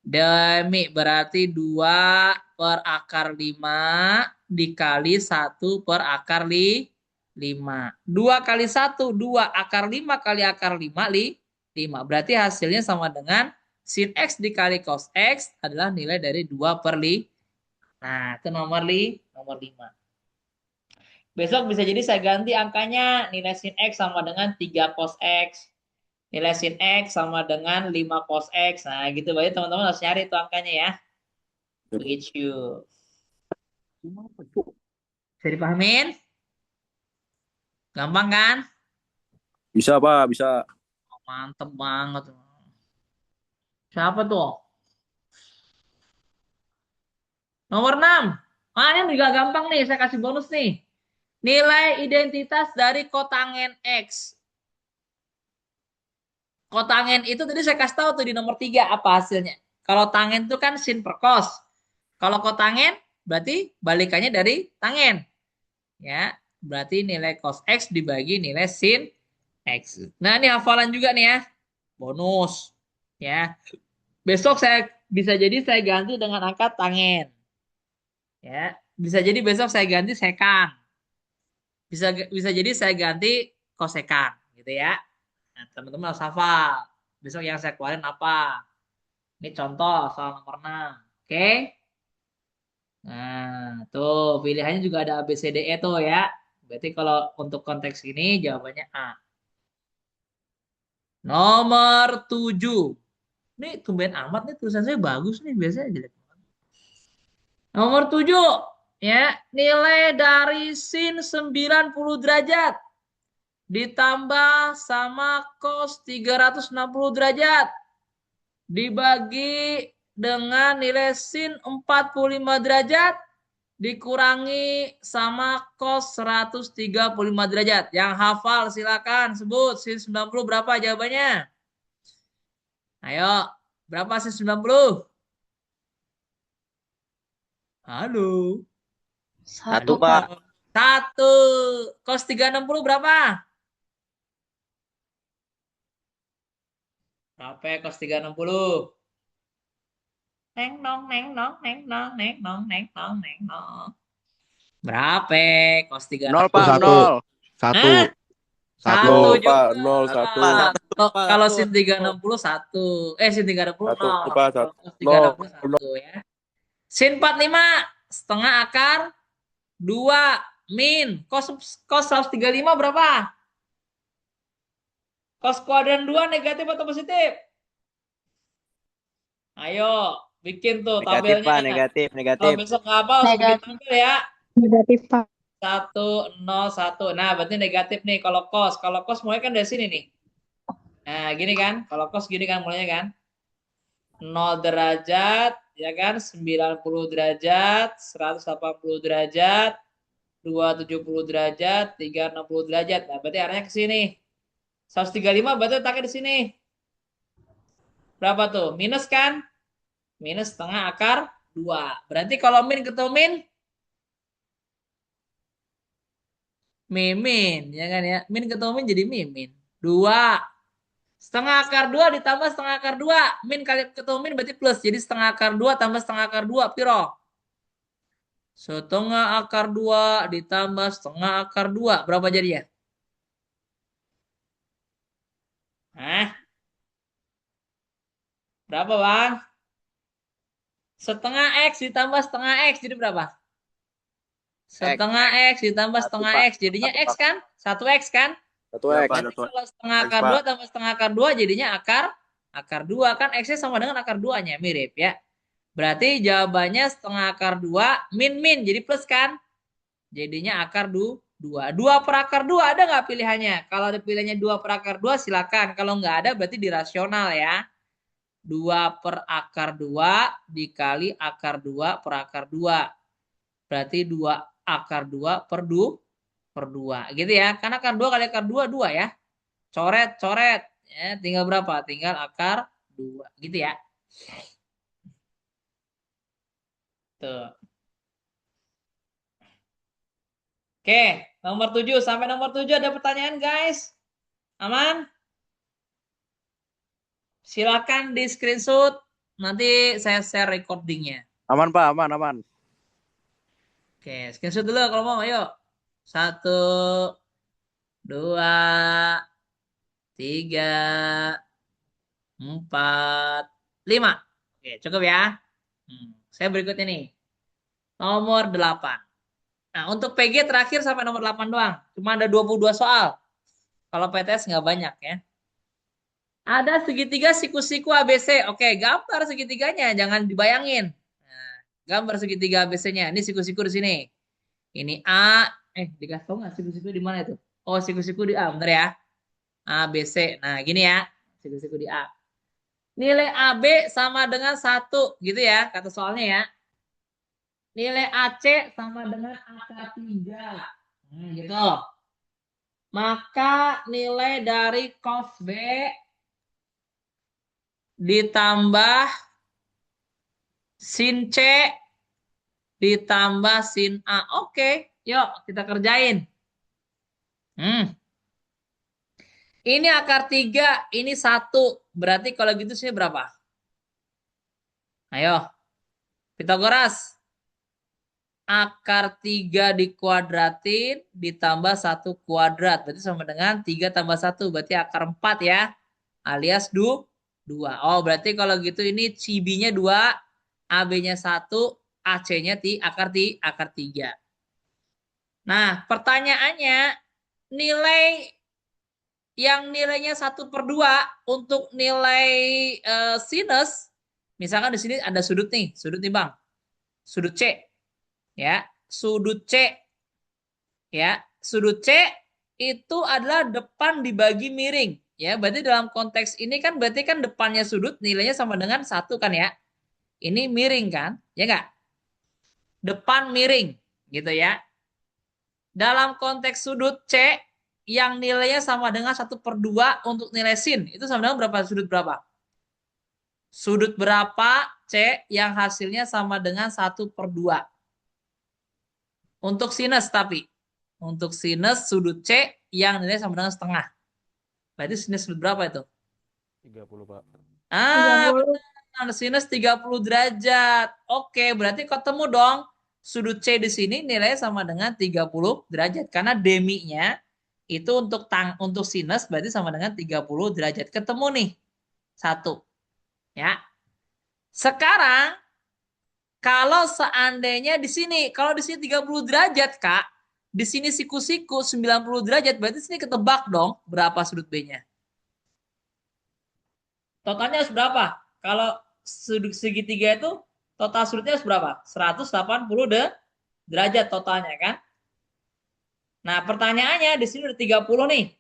Demi berarti 2 per akar 5 dikali 1 per akar 5. 2 kali 1, 2 akar 5 kali akar 5, 5. Berarti hasilnya sama dengan sin X dikali cos X adalah nilai dari 2 per 5. Nah, itu nomor 5. Besok bisa jadi saya ganti angkanya. Nilai sin X sama dengan 3 cos X. Nilai sin X sama dengan 5 cos X. Nah, gitu. Berarti teman-teman harus nyari itu angkanya ya. Begitu. Bisa dipahamin? Gampang kan? Bisa, Pak. Bisa. Oh, mantep banget. Siapa tuh? Nomor 6. Ah, ini juga gampang nih. Saya kasih bonus nih. Nilai identitas dari kotangen X. Kotangen itu tadi saya kasih tahu tuh di nomor 3 apa hasilnya. Kalau tangen itu kan sin per cos. Kalau kotangen berarti balikannya dari tangen. Ya, berarti nilai cos X dibagi nilai sin X. Nah, ini hafalan juga nih ya. Bonus. Ya. Besok saya bisa jadi saya ganti dengan angka tangen. Ya, bisa jadi besok saya ganti sekan. Bisa jadi saya ganti kosekan gitu ya. Nah, teman-teman harus hafal. Besok yang saya keluarin apa? Ini contoh soal nomor 6. Oke? Nah, tuh pilihannya juga ada A, B, C, D, E tuh ya. Berarti kalau untuk konteks ini jawabannya A. Nomor 7. Ini tumben amat nih tulisan saya bagus nih. Biasanya jelek. Nomor 7. Ya, nilai dari sin 90 derajat ditambah sama cos 360 derajat dibagi dengan nilai sin 45 derajat dikurangi sama cos 135 derajat. Yang hafal silakan sebut sin 90 berapa jawabannya? Ayo, berapa sin 90? Halo. Satu, Pak. 1. Cos 360 berapa? Berapa ya cos 360? Neng nong neng nong neng nong neng nong neng nong neng nong. Berapa cos 360? Nol, Pak. Satu. Nol. Satu. Hah? Satu. Satu Nol, juga. Pak. Nol, satu. Kalau sin 360 1. Sin 360 Satu, 0. Pak. Kalau Satu. cos Nol. 360 1 ya. Sin 45 setengah akar 2 min cos 135 berapa? Cos kuadran 2 negatif atau positif? Ayo, bikin tuh Negatif, Pak. tabelnya. Negatif, Kalau negatif. besok ngapal harus bikin Negatif. tabel ya. Negatif, Pak. 1, 0, 1. Nah, berarti negatif nih kalau cos. Kalau cos mulai kan dari sini nih. Nah, gini kan. Kalau cos gini kan mulainya kan. 0 derajat, ya kan. 90 derajat, 180 derajat, 270 derajat, 360 derajat. Nah, berarti arahnya ke sini. 135 berarti letaknya di sini. Berapa tuh? Minus kan? Minus setengah akar 2. Berarti kalau min ketemu min, mimin, ya kan ya. Min ketemu min jadi mimin. 2. Setengah akar 2 ditambah setengah akar 2. Min kali ketemu min berarti plus. Jadi setengah akar 2 tambah setengah akar 2. Piro? Setengah akar 2 ditambah setengah akar 2. Berapa jadinya? Hah? Berapa bang? Setengah X ditambah setengah X. Jadi berapa? Setengah X ditambah setengah X. Jadinya X kan? 1X kan? 1X. Berarti kalau setengah akar 2 tambah setengah akar 2 jadinya akar 2 kan X-nya sama dengan akar 2-nya mirip ya. Berarti jawabannya setengah akar 2 min jadi plus kan? Jadinya akar 2. 2 per akar 2 ada nggak pilihannya? Kalau ada pilihannya 2 per akar 2 silakan. Kalau nggak ada berarti dirasional ya. 2 per akar 2 dikali akar 2 per akar 2. Berarti 2 akar 2 per 2 gitu ya. Karena akar 2 kali akar 2 2 ya. Coret. Ya, tinggal berapa? Tinggal akar 2. Gitu ya. Tuh. Oke, nomor 7. Sampai nomor 7 ada pertanyaan, guys? Aman? Silakan di screenshot. Nanti saya share recordingnya. Aman Pak, aman, aman. Oke, screenshot dulu kalau mau. Ayo. 1, 2, 3, 4, 5. Oke, cukup ya. Saya berikutnya nih. Nomor 8. Nah, untuk PG terakhir sampai nomor 8 doang. Cuma ada 22 soal. Kalau PTS nggak banyak ya. Ada segitiga siku-siku ABC. Oke, gambar segitiganya. Jangan dibayangin. Nah, gambar segitiga ABC-nya. Ini siku-siku di sini. Ini A. Dikasih tau nggak siku-siku di mana itu? Oh, siku-siku di A. Bener ya. A, B, C. Nah, gini ya. Siku-siku di A. Nilai AB sama dengan 1. Gitu ya. Kata soalnya ya. Nilai AC sama dengan akar 3. Gitu. Maka nilai dari cos B ditambah sin C ditambah sin A. Oke, yuk kita kerjain. Ini akar 3, ini 1. Berarti kalau gitu sih berapa? Ayo, Pitagoras. Akar 3 dikuadratin ditambah 1 kuadrat. Berarti sama dengan 3 tambah 1. Berarti akar 4 ya. Alias 2. Oh, berarti kalau gitu ini CB-nya 2, AB-nya 1, AC-nya akar 3. Nah, pertanyaannya nilai yang nilainya 1/2 untuk nilai sinus, misalkan di sini ada sudut nih Bang. Sudut C. Ya, sudut C. Ya, sudut C itu adalah depan dibagi miring. Ya, berarti dalam konteks ini kan berarti kan depannya sudut nilainya sama dengan 1 kan ya. Ini miring kan? Ya enggak? Depan miring gitu ya. Dalam konteks sudut C yang nilainya sama dengan 1/2 untuk nilai sin. Itu sama dengan berapa? Sudut berapa? Sudut berapa C yang hasilnya sama dengan 1/2? Untuk sinus tapi. Untuk sinus sudut C yang nilainya sama dengan setengah. Berarti sinus sudut berapa itu? 30 Pak. Benar. Sinus 30 derajat. Oke, berarti ketemu dong. Sudut C di sini nilainya sama dengan 30 derajat. Karena deminya itu untuk sinus berarti sama dengan 30 derajat. Ketemu nih. 1. Ya. Sekarang kalau seandainya di sini, kalau di sini 30 derajat, Kak, di sini siku-siku 90 derajat, berarti sini ketebak dong berapa sudut B-nya. Totalnya harus berapa? Kalau sudut segitiga itu total sudutnya harus berapa? 180 derajat totalnya kan? Nah, pertanyaannya di sini udah 30 nih.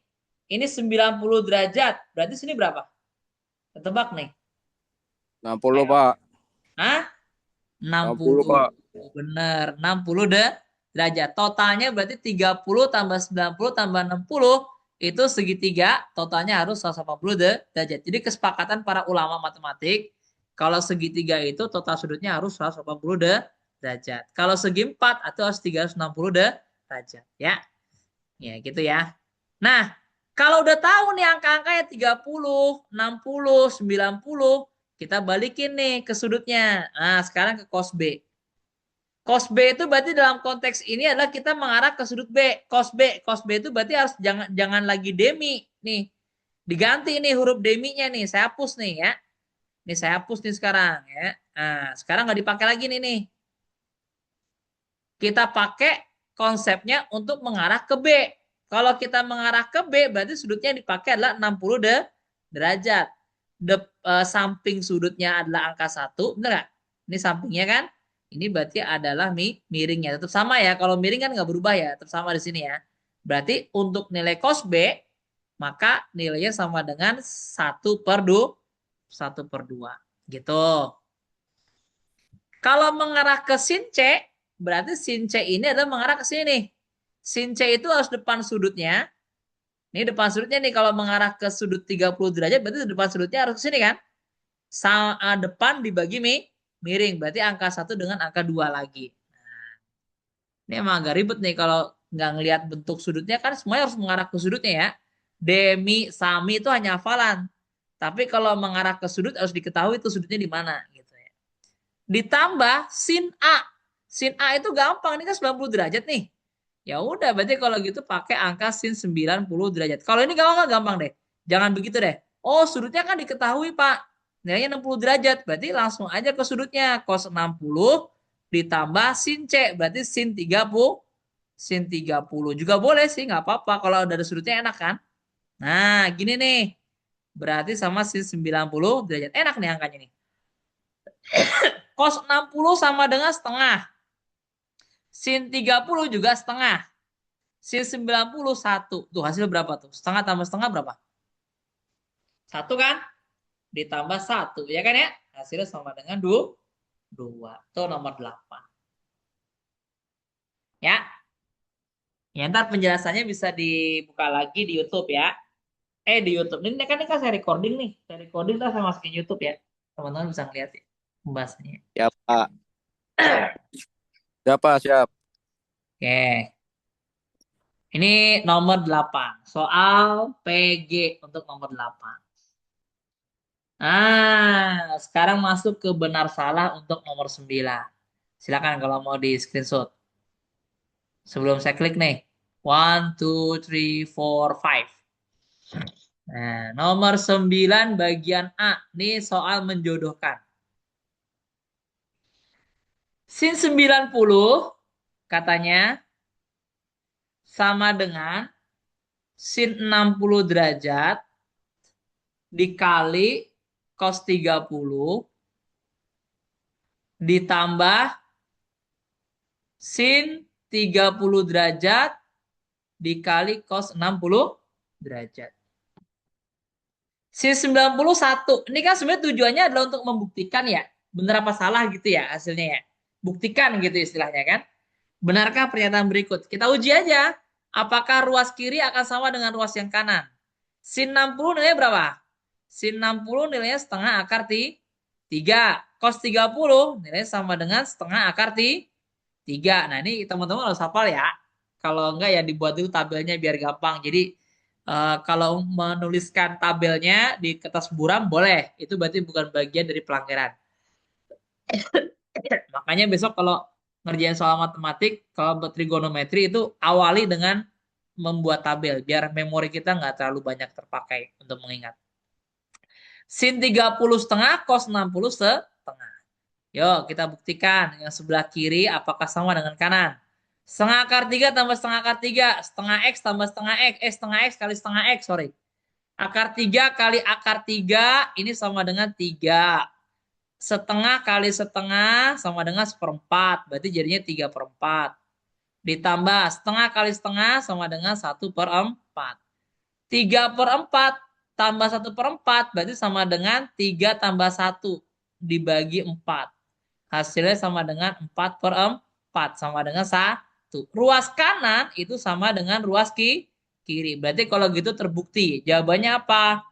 Ini 90 derajat. Berarti sini berapa? Ketebak nih. 60 Pak. Hah? 60 Pak. Bener, 60 derajat. Totalnya berarti 30 tambah 90 tambah 60 itu segitiga, totalnya harus 180 derajat. Jadi kesepakatan para ulama matematik, kalau segitiga itu total sudutnya harus 180 derajat. Kalau segi 4 itu harus 360 derajat. Ya, ya gitu ya. Nah, kalau udah tahu nih angka-angkanya 30, 60, 90, kita balikin nih ke sudutnya. Nah, sekarang ke cos B. Cos B itu berarti dalam konteks ini adalah kita mengarah ke sudut B. Cos B. Cos B itu berarti harus jangan lagi demi. Nih, diganti nih huruf deminya nih. Saya hapus nih ya. Nih saya hapus nih sekarang ya. Nah, sekarang nggak dipakai lagi nih. Kita pakai konsepnya untuk mengarah ke B. Kalau kita mengarah ke B, berarti sudutnya dipakai adalah 60 derajat. Samping sudutnya adalah angka 1, benar nggak? Ini sampingnya kan? Ini berarti adalah miringnya. Tetap sama ya. Kalau miring kan nggak berubah ya. Tetap sama di sini ya. Berarti untuk nilai cos B, maka nilainya sama dengan 1/2. 1/2. Gitu. Kalau mengarah ke sin C, berarti sin C ini adalah mengarah ke sini. Sin C itu harus depan sudutnya. Ini depan sudutnya nih kalau mengarah ke sudut 30 derajat berarti depan sudutnya harus ke sini kan? Depan dibagi miring. Berarti angka 1 dengan angka 2 lagi. Ini emang agak ribet nih kalau nggak ngelihat bentuk sudutnya kan semuanya harus mengarah ke sudutnya ya. Demi, sami itu hanya hafalan. Tapi kalau mengarah ke sudut harus diketahui itu sudutnya di mana gitu ya. Ditambah sin A. Sin A itu gampang, ini kan 90 derajat nih. Ya udah, berarti kalau gitu pakai angka sin 90 derajat. Kalau ini gampang deh. Jangan begitu deh. Oh, sudutnya kan diketahui, Pak. Nilainya 60 derajat. Berarti langsung aja ke sudutnya. Cos 60 ditambah sin C. Berarti sin 30. Sin 30 juga boleh sih, nggak apa-apa. Kalau udah ada sudutnya enak kan? Nah, gini nih. Berarti sama sin 90 derajat. Enak nih angkanya nih. Cos 60 sama dengan setengah. Sin 30 juga setengah. Sin 91. Tuh hasil berapa tuh? Setengah tambah setengah berapa? 1 kan? Ditambah 1. Ya kan ya? Hasilnya sama dengan 2. Itu nomor 8. Ya. Ya ntar penjelasannya bisa dibuka lagi di YouTube ya. Di YouTube. Ini kan saya recording nih. Saya recording ntar saya masukin YouTube ya. Teman-teman bisa ngeliat ya pembahasannya. Ya, Pak. Ya, Pak, siap. Oke. Ini nomor 8. Soal PG untuk nomor 8. Nah, sekarang masuk ke benar salah untuk nomor 9. Silakan kalau mau di screenshot. Sebelum saya klik nih. 1, 2, 3, 4, 5. Nah, nomor 9 bagian A. Ini soal menjodohkan. Sin 90 katanya sama dengan sin 60 derajat dikali cos 30 ditambah sin 30 derajat dikali cos 60 derajat. Sin 91. Ini kan sebenarnya tujuannya adalah untuk membuktikan ya. Benar apa salah gitu ya hasilnya ya. Buktikan gitu istilahnya kan. Benarkah pernyataan berikut? Kita uji aja. Apakah ruas kiri akan sama dengan ruas yang kanan? Sin 60 nilainya berapa? Sin 60 nilainya setengah akar 3. Cos 30 nilainya sama dengan setengah akar 3. Nah ini teman-teman harus hafal ya. Kalau enggak ya dibuat dulu tabelnya biar gampang. Jadi kalau menuliskan tabelnya di kertas buram boleh. Itu berarti bukan bagian dari pelanggaran. Makanya besok kalau ngerjain soal matematik, kalau trigonometri itu awali dengan membuat tabel. Biar memori kita nggak terlalu banyak terpakai untuk mengingat. Sin 30 setengah, cos 60 setengah. Yuk kita buktikan. Yang sebelah kiri apakah sama dengan kanan. Setengah akar 3 tambah setengah akar 3. Setengah X tambah setengah X. Setengah X kali setengah X, sorry. Akar 3 kali akar 3 ini sama dengan 3. Setengah kali setengah sama dengan 1/4. Berarti jadinya 3/4. Ditambah setengah kali setengah sama dengan 1/4. 3/4 tambah 1/4 berarti sama dengan 3 tambah 1 dibagi 4. Hasilnya sama dengan 4/4. Sama dengan 1. Ruas kanan itu sama dengan ruas kiri. Berarti kalau gitu terbukti. Jawabannya apa?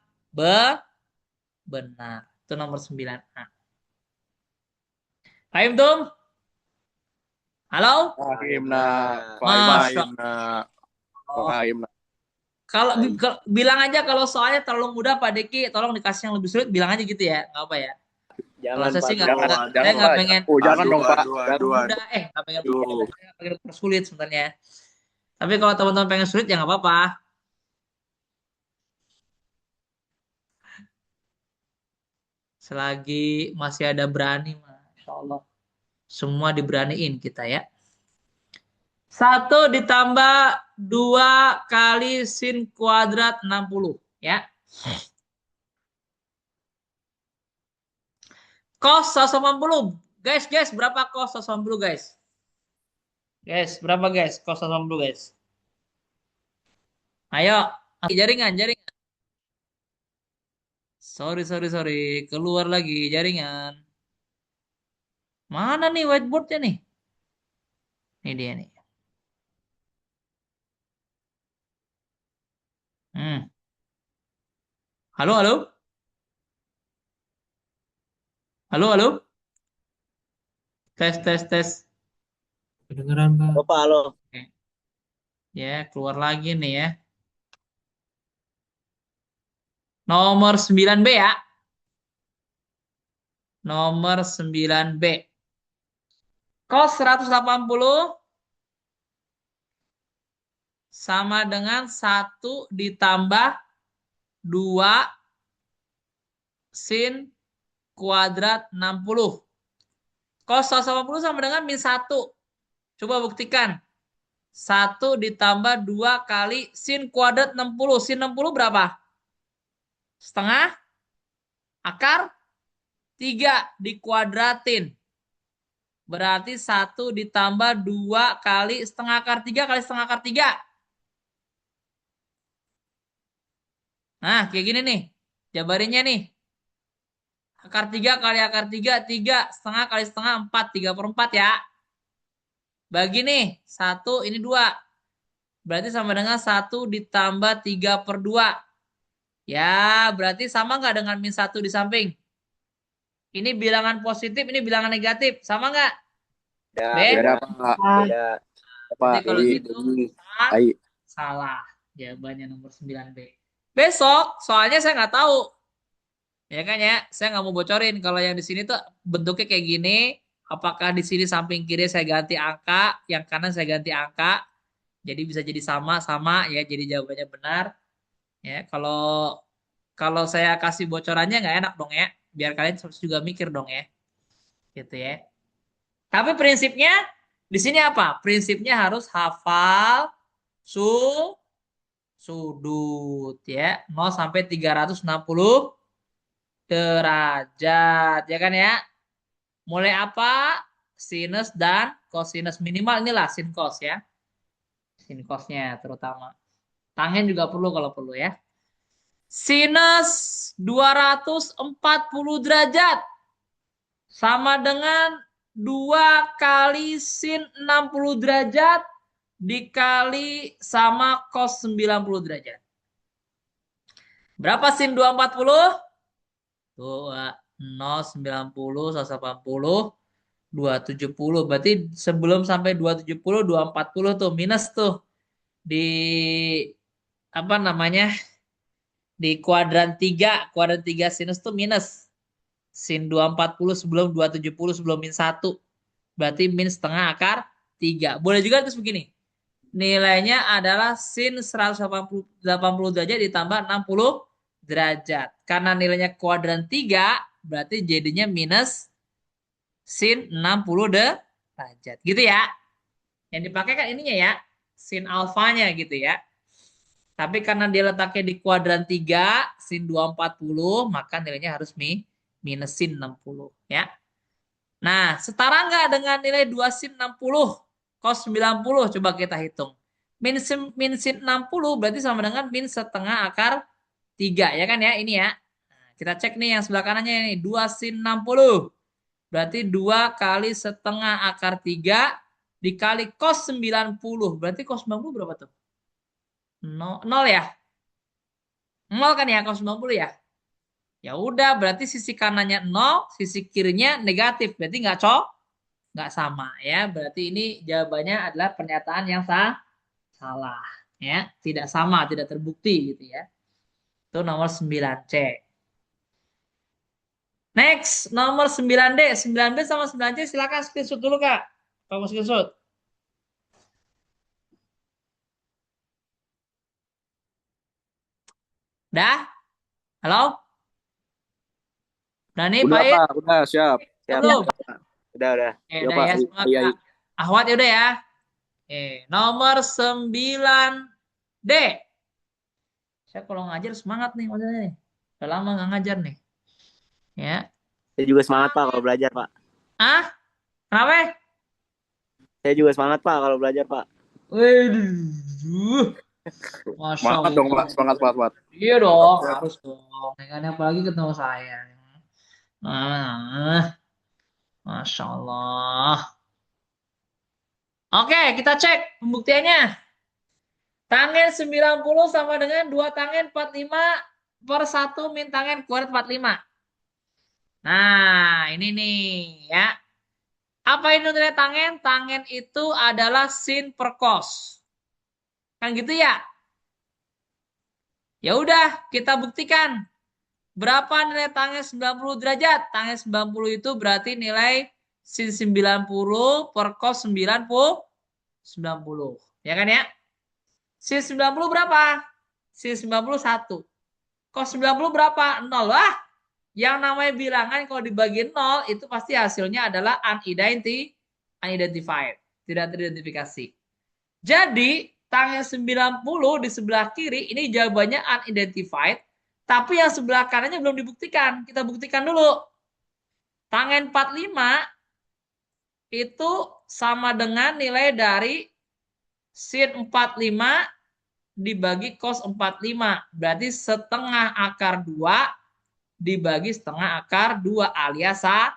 Benar. Itu nomor 9A. Paham tuh? Halo? Fahimna. Masya Fahimna. Allah. Fahimna. Kalau bilang aja kalau soalnya terlalu mudah Pak Deki, tolong dikasih yang lebih sulit, bilang aja gitu ya, nggak apa ya. Kalau saya sih nggak pengen. Jangan dong, Pak. Mudah, nggak pengen mudah, saya pengen sulit sebenarnya. Tapi kalau teman-teman pengen sulit ya nggak apa-apa. Selagi masih ada berani, Masya Allah. Semua diberaniin kita ya. 1 ditambah 2 kali sin kuadrat 60 ya. Cos 180. Guys, berapa cos 180 guys? Guys, berapa guys? Cos 180 guys. Ayo, jaringan. Sorry. Keluar lagi jaringan. Mana nih whiteboardnya nih? Ini dia nih. Hmm. Halo, halo? Halo, halo? Tes, tes, tes. Kedengeran, Pak. Halo, Pak, halo. Oke. Ya, keluar lagi nih ya. Nomor 9B ya. Nomor 9B. Cos 180 sama dengan 1 ditambah 2 sin kuadrat 60. Cos 180 sama dengan min 1. Coba buktikan. 1 ditambah 2 kali sin kuadrat 60. Sin 60 berapa? Setengah akar 3 dikuadratin. Berarti 1 ditambah 2 kali setengah akar 3 kali setengah akar 3. Nah, kayak gini nih. Jabarinnya nih. Akar 3 kali akar 3, 3. Setengah kali setengah 4. 3/4 ya. Bagi nih. 1, ini 2. Berarti sama dengan 1 ditambah 3/2. Ya, berarti sama nggak dengan min 1 di samping? Ini bilangan positif, ini bilangan negatif. Sama nggak? Ya, B? beda, Pak. Beda. Pak, Berarti kalau gitu salah. Baik. Salah. Jawabannya nomor 9B. Besok, soalnya saya nggak tahu. Ya kan ya, saya nggak mau bocorin. Kalau yang di sini tuh bentuknya kayak gini. Apakah di sini samping kiri saya ganti angka, yang kanan saya ganti angka. Jadi bisa jadi sama-sama ya. Jadi jawabannya benar. Ya, kalau saya kasih bocorannya nggak enak dong ya. Biar kalian juga mikir dong ya. Gitu ya. Tapi prinsipnya di sini apa? Prinsipnya harus hafal su sudut ya. 0 sampai 360 derajat ya kan ya. Mulai apa? Sinus dan kosinus minimal inilah sin cos ya. Sin cosnya terutama. Tangen juga perlu kalau perlu ya. Sinus 240 derajat sama dengan 2 kali sin 60 derajat dikali sama cos 90 derajat. Berapa sin 240? Tuh, 0, 90, 180, 270. Berarti sebelum sampai 270, 240 tuh minus tuh di apa namanya? Di kuadran 3 sinus tuh minus. Sin 240 sebelum 270 sebelum min 1. Berarti min setengah akar 3. Boleh juga terus begini. Nilainya adalah sin 180 derajat ditambah 60 derajat. Karena nilainya kuadran 3, berarti jadinya minus sin 60 derajat. Gitu ya. Yang dipakai kan ininya ya. Sin alfanya gitu ya. Tapi karena dia letaknya di kuadran 3, sin 240, maka nilainya harus minus sin 60. Ya. Nah, setara nggak dengan nilai 2 sin 60 cos 90? Coba kita hitung. Min sin 60 berarti sama dengan min setengah akar 3. Ya kan ya? Ini ya. Nah, kita cek nih yang sebelah kanannya ini. 2 sin 60. Berarti 2 kali setengah akar 3 dikali cos 90. Berarti cos 90 berapa tuh? 0 ya? 0 kan ya cos 90 ya? Ya udah, berarti sisi kanannya 0, sisi kirinya negatif. Berarti nggak sama ya. Berarti ini jawabannya adalah pernyataan yang salah ya. Tidak sama, tidak terbukti gitu ya. Itu nomor 9C. Next, nomor 9D. 9B sama 9C silakan screenshot dulu Kak. Kamu screenshot. Dah? Halo? Udah nih, Udah, Pait? Pak. Udah, siap. Siap. Belum? Udah, udah. Udah Pak. ya, semua Iya, Kak. iya. Ahwat ya udah ya. Nomor 9D. Saya kalau ngajar semangat nih maksudnya nih. Udah lama nggak ngajar nih. Ya. Saya juga semangat, Pak, kalau belajar, Pak. Ah? Kenapa? Saya juga semangat, Pak, kalau belajar, Pak. Waduh. Masya Semangat dong, Pak. Allah. Semangat, Pak. Iya dong, harus dong. Kan apalagi ketemu saya. Masya Allah. Oke, kita cek pembuktiannya. Tangen 90 sama dengan 2 tangen 45 per 1 min tangen kuadrat 45. Nah, ini nih ya. Apa itu nilai tangen? Tangen itu adalah sin per cos. Kan gitu ya? Ya udah, kita buktikan. Berapa nilai tangen 90 derajat? Tangen 90 itu berarti nilai sin 90 per cos 90. Ya kan ya? Sin 90 berapa? Sin 90 1. Cos 90 berapa? 0. Wah, yang namanya bilangan kalau dibagi 0 itu pasti hasilnya adalah unidentified. Tidak teridentifikasi. Jadi, tangen 90 di sebelah kiri ini jawabannya unidentified. Tapi yang sebelah kanannya belum dibuktikan. Kita buktikan dulu. Tangen 45 itu sama dengan nilai dari sin 45 dibagi cos 45. Berarti setengah akar 2 dibagi setengah akar 2 alias 1.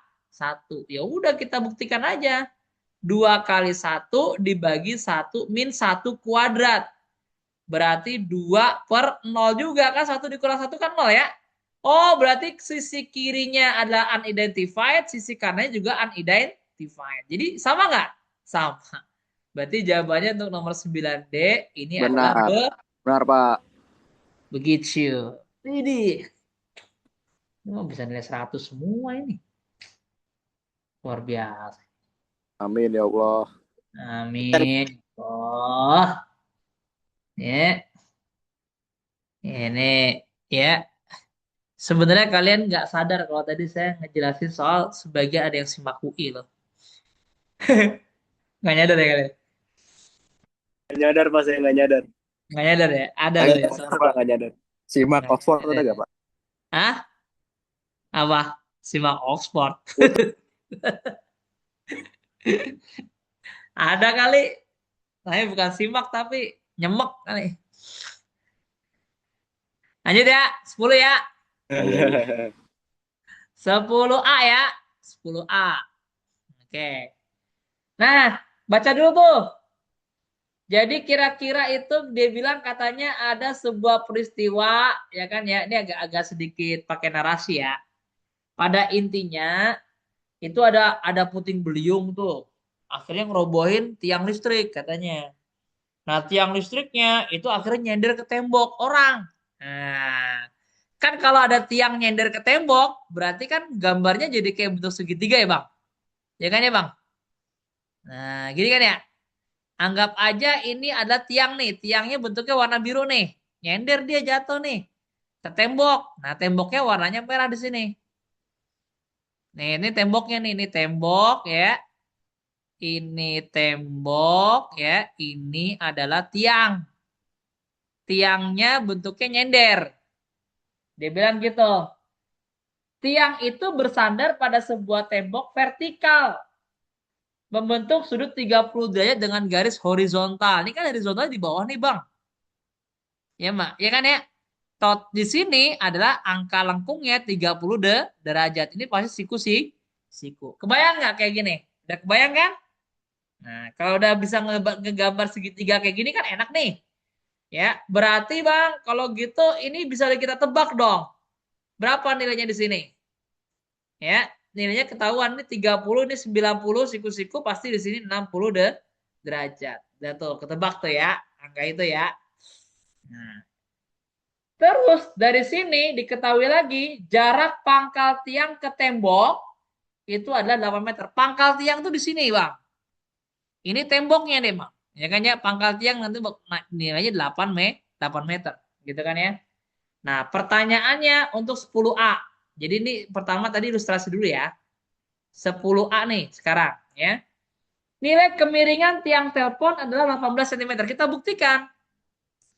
Ya udah kita buktikan aja. 2 kali 1 dibagi 1 min 1 kuadrat. Berarti 2 per 0 juga kan. 1 dikurang 1 kan 0 ya. Oh berarti sisi kirinya adalah unidentified. Sisi kanannya juga unidentified. Jadi sama nggak? Sama. Berarti jawabannya untuk nomor 9D ini adalah Benar, Pak. begitu. Ini bisa nilai 100 semua ini. Luar biasa. Amin ya Allah. Amin. Oh. Ya. Ini ya. Sebenarnya kalian nggak sadar kalau tadi saya ngejelasin soal sebagian ada yang simak UI loh. Nggak nyadar ya kalian? Nggak nyadar, Pak. Saya nggak nyadar. Nggak nyadar ya? Ada Nggak loh ya. nyadar, Pak. Nggak nyadar. Simak Nggak Oxford nyadar. ada nggak, Pak? Hah? Apa? Simak Oxford. Ada kali. Saya bukan simak tapi nyemek kali. Lanjut ya. 10 ya. 10A ya. 10A. Oke. Nah, baca dulu tuh. Jadi kira-kira itu dia bilang katanya ada sebuah peristiwa, ya kan ya. Ini agak sedikit pakai narasi ya. Pada intinya itu ada puting beliung tuh. Akhirnya ngerobohin tiang listrik katanya. Nah, tiang listriknya itu akhirnya nyender ke tembok orang. Nah, kan kalau ada tiang nyender ke tembok, berarti kan gambarnya jadi kayak bentuk segitiga ya, Bang? Ya kan ya, Bang? Nah, gini kan ya? Anggap aja ini adalah tiang nih. Tiangnya bentuknya warna biru nih. Nyender dia jatuh nih ke tembok. Nah, temboknya warnanya merah di sini. Nih, ini temboknya nih. Ini tembok ya. Ini tembok ya. Ini adalah tiang. Tiangnya bentuknya nyender. Dia bilang gitu. Tiang itu bersandar pada sebuah tembok vertikal. Membentuk sudut 30 derajat dengan garis horizontal. Ini kan horizontal di bawah nih, Bang. Ya, Mak. Ya kan ya? Di sini adalah angka lengkungnya 30 derajat. Ini pasti siku. Kebayang nggak kayak gini? Udah kebayang kan? Nah, kalau udah bisa ngegambar segitiga kayak gini kan enak nih. Ya, berarti Bang, kalau gitu ini bisa kita tebak dong. Berapa nilainya di sini? Ya, nilainya ketahuan nih 30, ini 90 siku-siku pasti di sini 60 derajat. Dan tuh ketebak tuh ya, angka itu ya. Nah, terus dari sini diketahui lagi jarak pangkal tiang ke tembok itu adalah 8 meter. Pangkal tiang tuh di sini, Bang. Ini temboknya deh, Bang. Ya kan ya, pangkal tiang nanti nilainya 8 meter, gitu kan ya. Nah, pertanyaannya untuk 10A. Jadi ini pertama tadi ilustrasi dulu ya. 10A nih sekarang ya. Nilai kemiringan tiang telepon adalah 18 cm. Kita buktikan.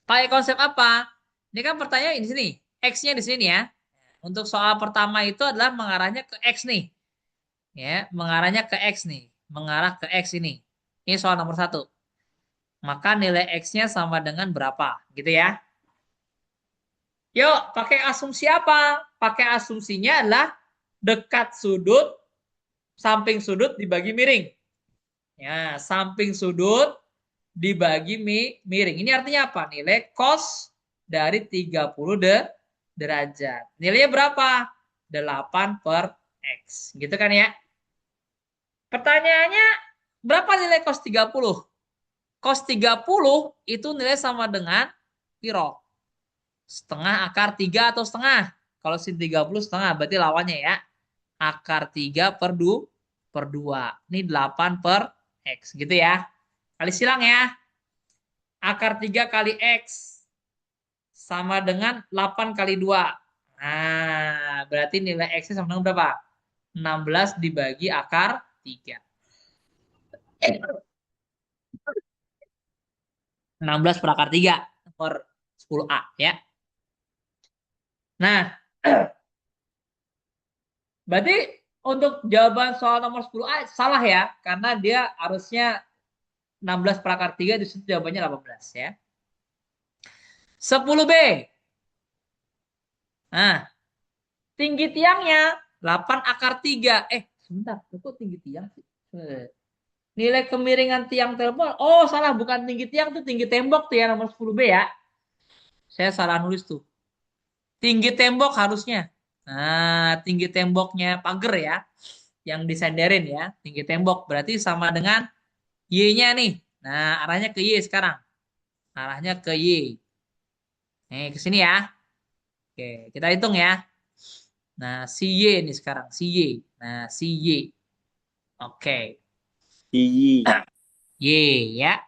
Pakai konsep apa? Ini kan pertanyaan di sini. X-nya di sini ya. Untuk soal pertama itu adalah mengarahnya ke X nih. Ya, mengarahnya ke X nih. Mengarah ke X ini. Ini soal nomor 1. Maka nilai X-nya sama dengan berapa? Gitu ya. Yuk, pakai asumsi apa? Pakai asumsinya adalah dekat sudut, samping sudut dibagi miring. Ya, samping sudut dibagi miring. Ini artinya apa? Nilai cos dari 30 derajat. Nilainya berapa? 8 per X. Gitu kan ya? Pertanyaannya, berapa nilai cos 30? Cos 30 itu nilai sama dengan piro? Setengah akar 3 atau setengah? Kalau sin 30 setengah, berarti lawannya ya. Akar 3 per 2. Ini 8 per X. Gitu ya. Kali silang ya. Akar 3 kali X sama dengan 8 kali 2. Nah, berarti nilai X-nya sama dengan berapa? 16 dibagi akar 3. 16 per akar 3. Nomor 10A ya. Nah, berarti untuk jawaban soal nomor 10A salah ya. Karena dia harusnya 16 per akar 3, di situ jawabannya 18 ya. 10B. Nah, tinggi tiangnya 8 akar 3. Sebentar, kok tinggi tiang sih? Nilai kemiringan tiang telepon. Oh, salah, bukan tinggi tiang, tuh tinggi tembok tuh ya, nomor 10B ya. Saya salah nulis tuh. Tinggi tembok harusnya. Nah, tinggi temboknya pagar ya, yang disenderin ya, tinggi tembok. Berarti sama dengan Y-nya nih. Nah, arahnya ke Y sekarang. Arahnya ke Y. Nih, ke sini ya. Oke, kita hitung ya. Nah, si Y nih sekarang, si Y. Nah, si Y. Oke. Iyi. Y ya.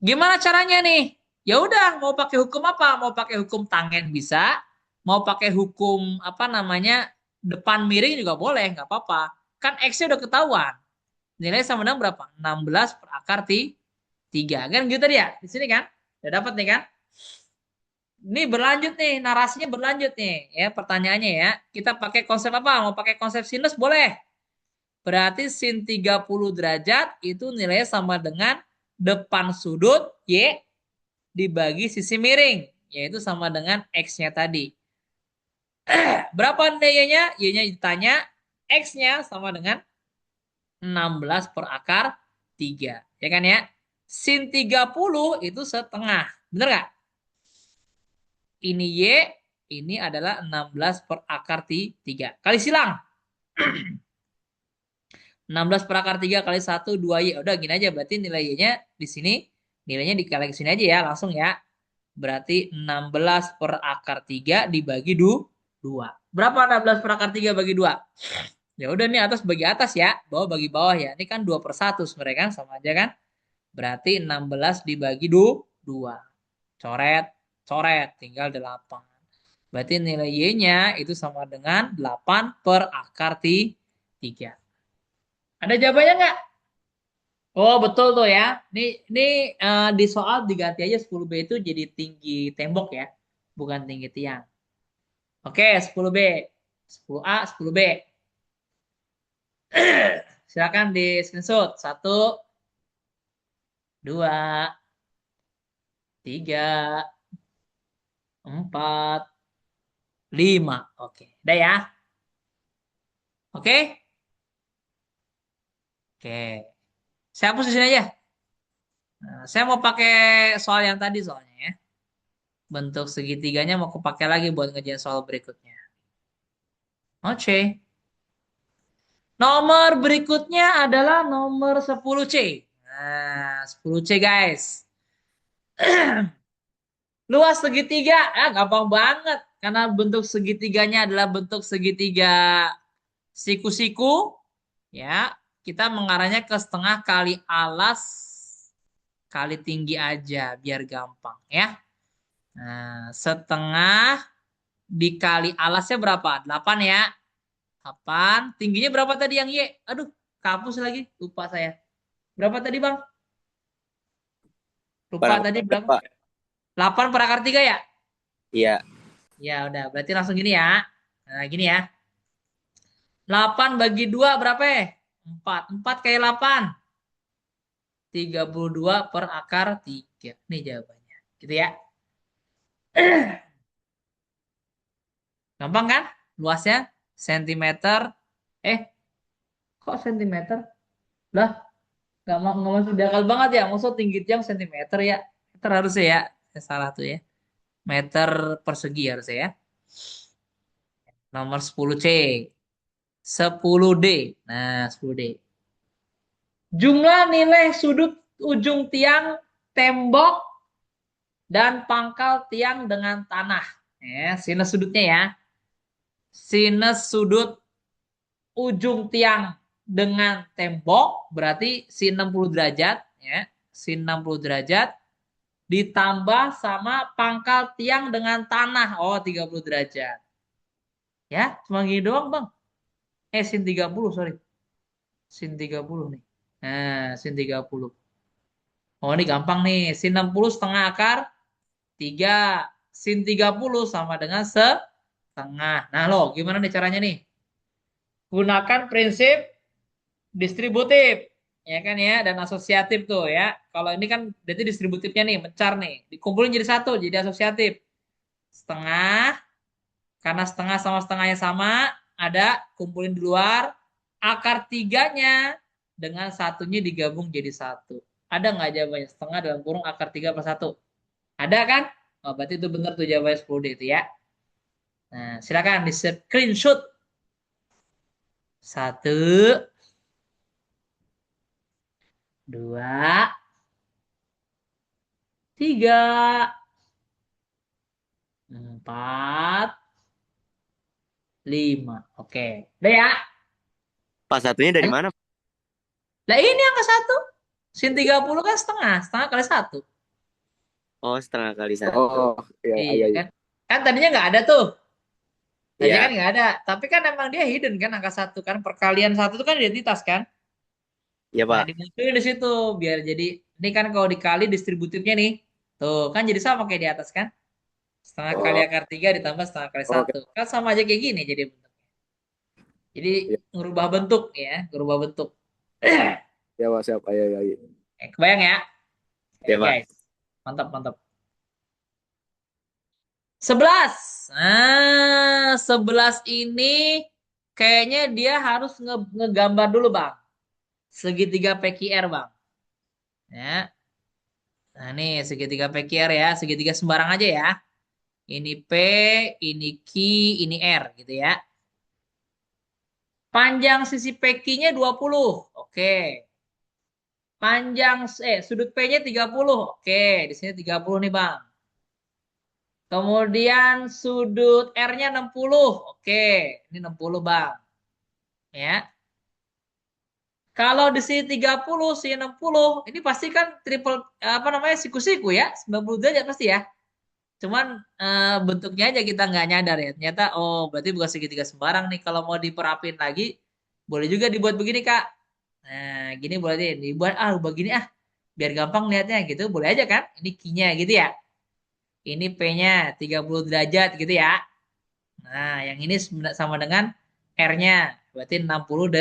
Gimana caranya nih? Ya udah, mau pakai hukum apa? Mau pakai hukum tangen bisa, mau pakai hukum apa namanya depan miring juga boleh, nggak apa-apa. Kan X-nya udah ketahuan. Nilai sama dengan berapa? 16 per akar 3. Kan gitu dia. Di sini kan? Udah dapat nih kan? Ini berlanjut nih, narasinya berlanjut nih. Ya, pertanyaannya ya. Kita pakai konsep apa? Mau pakai konsep sinus boleh. Berarti sin 30 derajat itu nilainya sama dengan depan sudut Y dibagi sisi miring. Yaitu sama dengan X-nya tadi. Berapa nilainya? Y-nya ditanya. X-nya sama dengan 16 per akar 3. Ya kan ya? Sin 30 itu setengah. Bener nggak? Ini Y, ini adalah 16 per akar 3. Kali silang. 16 per akar 3 kali 1, 2Y. Udah gini aja. Berarti nilai Y-nya di sini. Nilainya dikali ke sini aja ya. Langsung ya. Berarti 16 per akar 3 dibagi 2. Berapa 16 per akar 3 bagi 2? Ya udah nih atas bagi atas ya. Bawah bagi bawah ya. Ini kan 2 per 1 sebenarnya kan. Sama aja kan. Berarti 16 dibagi 2. Coret. Coret. Tinggal 8. Berarti nilai Y-nya itu sama dengan 8 per akar 3. Ada jawabannya nggak? Oh, betul tuh ya. Ini di soal diganti aja 10B itu jadi tinggi tembok ya. Bukan tinggi tiang. Oke, 10B. 10A, 10B. Silakan di screenshot. 1, 2, 3, 4, 5. Oke, udah ya. Oke? Oke. Saya hapus di sini aja. Nah, saya mau pakai soal yang tadi soalnya ya. Bentuk segitiganya mau aku pakai lagi buat ngerjain soal berikutnya. Oke. Nomor berikutnya adalah nomor 10C. Nah, 10C guys. Luas segitiga, gampang banget. Karena bentuk segitiganya adalah bentuk segitiga siku-siku. Ya, kita mengarahnya ke setengah kali alas kali tinggi aja, biar gampang ya. Nah, setengah dikali alasnya berapa? 8 ya. 8. Tingginya berapa tadi yang Y? Aduh, kapus lagi. Lupa saya. Berapa tadi, Bang? Lupa Pak, tadi berapa? Pak. 8 per akar 3 ya? Iya. Ya, udah. Berarti langsung gini ya. Nah, gini ya. 8 bagi 2 berapa ya? 4. 4 kali 8. 32 per akar 3. Ini jawabannya. Gitu ya. Gampang kan? Luasnya sentimeter. Kok sentimeter? Lah, nggak masuk di akal banget ya. Maksud tinggi tiang sentimeter ya. Meter harusnya ya. Saya salah tuh ya. Meter persegi harusnya ya. Nomor 10C. 10D. Nah, 10D. Jumlah nilai sudut ujung tiang tembok dan pangkal tiang dengan tanah. Ya, sinus sudutnya ya. Sinus sudut ujung tiang dengan tembok berarti sin 60 derajat ya. Sin 60 derajat ditambah sama pangkal tiang dengan tanah. Oh, 30 derajat. Ya, cuma gini doang, Bang. Sin 30, sorry. Sin 30 nih. Nah, sin 30. Oh, ini gampang nih. Sin 60 setengah akar 3. Sin 30 sama dengan setengah. Nah, lo gimana nih caranya nih? Gunakan prinsip distributif. Ya kan ya, dan asosiatif tuh ya. Kalau ini kan berarti distributifnya nih, mencar nih. Dikumpulin jadi satu, jadi asosiatif. Setengah, karena setengah sama setengahnya sama, ada kumpulin di luar. Akar tiganya dengan satunya digabung jadi satu. Ada nggak jawabannya? Setengah dalam kurung akar 3 per 1. Ada kan? Oh, berarti itu benar tuh jawabannya 10D itu ya. Nah, silakan di screenshot. 1, 2, 3, 4, 5. Oke. Udah ya? Pas satunya dari mana? Nah ini angka 1. Sin 30 kan setengah. Setengah kali 1. Oh, setengah kali satu. Oh, iya, Iya iya, iya. kan? Kan tadinya nggak ada tuh. Tadinya Iya. kan nggak ada. Tapi kan emang dia hidden kan angka 1 kan. Perkalian 1 itu kan identitas kan. Iya, Nah Pak. dimunculin di situ. Biar jadi. Ini kan kalau dikali distributifnya nih. Tuh kan jadi sama kayak di atas kan. Setengah kali Oh, akar 3 ditambah setengah kali oke. 1. Kan sama aja kayak gini jadi bentuknya. Jadi Iya, ngerubah bentuk ya. Ngerubah bentuk. ya, Pak, siap. Ayo, ayo, ayo. Kebayang ya? Iya, Oke Pak. guys. Mantap, mantap. 11. Nah, 11 ini kayaknya dia harus ngegambar dulu, Bang. Segitiga PQR, Bang. Ya. Nah, nih segitiga PQR ya, segitiga sembarang aja ya. Ini P, ini Q, ini R gitu ya. Panjang sisi PQ-nya 20. Oke. Panjang sudut P-nya 30. Oke, di sini 30 nih, Bang. Kemudian sudut R-nya 60. Oke, ini 60, Bang. Ya. Kalau di sini 30, sini 60, ini pasti kan triple apa namanya siku-siku ya, 90 derajat pasti ya. Cuman bentuknya aja kita nggak nyadar ya. Ternyata oh berarti bukan segitiga sembarang nih. Kalau mau diperapin lagi, boleh juga dibuat begini Kak. Nah, gini boleh deh dibuat begini biar gampang lihatnya gitu. Boleh aja kan? Ini Q-nya gitu ya. Ini P-nya 30 derajat gitu ya. Nah, yang ini sama dengan R-nya. Berarti 60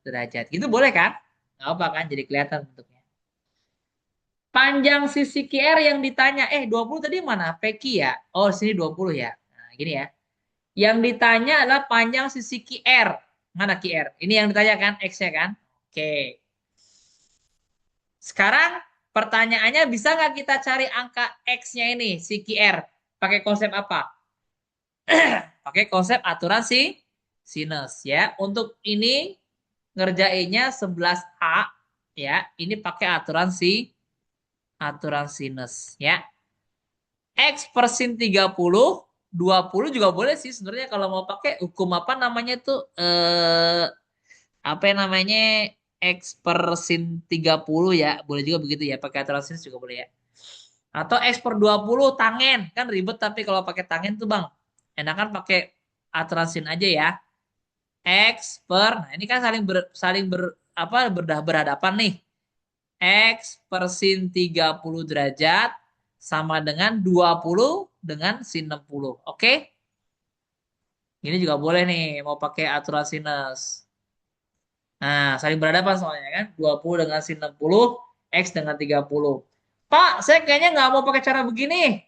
derajat. Gitu boleh kan? Nggak apa kan? Jadi kelihatan bentuknya. Panjang sisi QR yang ditanya. 20 tadi mana? PQ ya? Oh, sini 20 ya. Nah, gini ya. Yang ditanya adalah panjang sisi QR. Mana QR? Ini yang ditanyakan X-nya kan? Oke. Sekarang pertanyaannya bisa nggak kita cari angka X-nya ini, si QR? Pakai konsep apa? Pakai konsep aturan sinus ya. Untuk ini ngerjainnya 11A ya. Ini pakai aturan sinus ya. X per sin 30, 20 juga boleh sih sebenarnya kalau mau pakai hukum apa namanya tuh apa yang namanya X per sin 30 ya. Boleh juga begitu ya, pakai aturan sinus juga boleh ya. Atau X per 20 tangen, kan ribet tapi kalau pakai tangen tuh Bang. Enakan pakai aturan sin aja ya. X per, nah ini kan berhadapan nih. X per sin 30 derajat sama dengan 20 dengan sin 60. Oke? Ini juga boleh nih, mau pakai aturan sinus. Nah, saling berhadapan soalnya kan. 20 dengan sin 60, X dengan 30. Pak, saya kayaknya nggak mau pakai cara begini.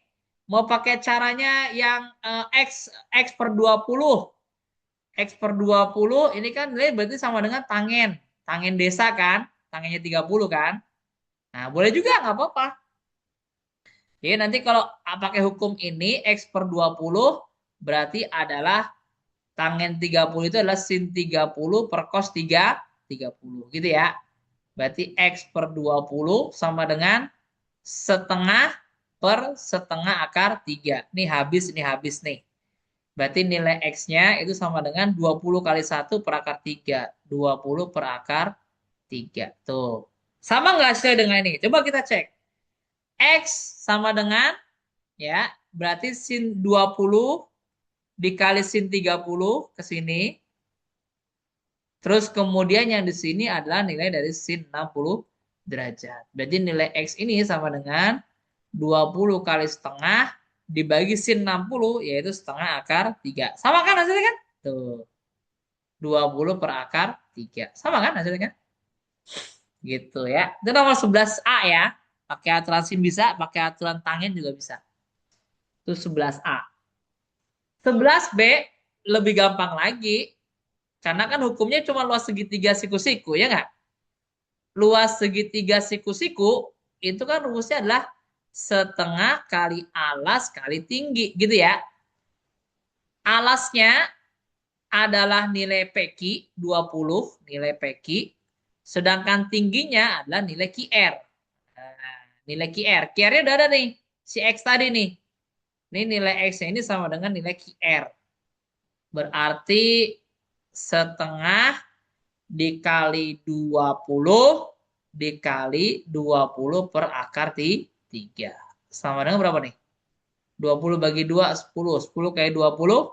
Mau pakai caranya yang X per 20. X per 20 ini kan nilai berarti sama dengan tangen. Tangen desa kan. Tangennya 30 kan? Nah, boleh juga, nggak apa-apa. Jadi nanti kalau pakai hukum ini, X per 20 berarti adalah tangen 30 itu adalah sin 30 per cos 30. Gitu ya. Berarti X per 20 sama dengan setengah per setengah akar 3. Ini habis nih. Berarti nilai X-nya itu sama dengan 20 kali 1 per akar 3. 20 per akar 3. Tuh. Sama nggak hasilnya dengan ini? Coba kita cek. X sama dengan, ya, berarti sin 20 dikali sin 30 ke sini. Terus kemudian yang di sini adalah nilai dari sin 60 derajat. Berarti nilai X ini sama dengan 20 kali setengah dibagi sin 60, yaitu setengah akar 3. Sama kan hasilnya kan? Tuh. 20 per akar 3. Sama kan hasilnya kan? Gitu ya. Itu nomor 11A ya. Pakai aturan sin bisa, pakai aturan tangen juga bisa. Itu 11A. 11B lebih gampang lagi. Karena kan hukumnya cuma luas segitiga siku-siku, ya nggak? Luas segitiga siku-siku itu kan rumusnya adalah setengah kali alas kali tinggi, gitu ya. Alasnya adalah nilai PQ 20, nilai PQ. Sedangkan tingginya adalah nilai QR. Nah, nilai QR. QR-nya udah ada nih. Si X tadi nih. Ini nilai X-nya ini sama dengan nilai QR. Berarti setengah dikali 20 dikali 20 per akar 3. Sama dengan berapa nih? 20 bagi 2, 10. 10 kali 20,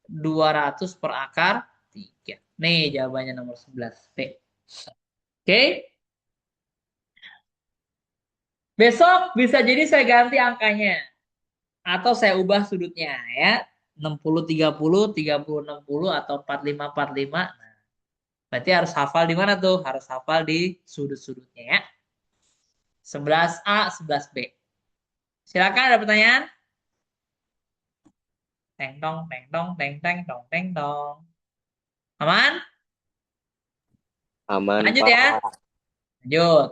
200 per akar 3. Nih jawabannya nomor 11B. Oke. Besok bisa jadi saya ganti angkanya. Atau saya ubah sudutnya ya. 60, 30, 30, 60, atau 45, 45. Nah, berarti harus hafal di mana tuh? Harus hafal di sudut-sudutnya ya. 11A, 11B. Silakan ada pertanyaan? Teng dong, teng dong, teng teng dong, teng dong. Aman? Aman, Lanjut Pak. ya. Lanjut.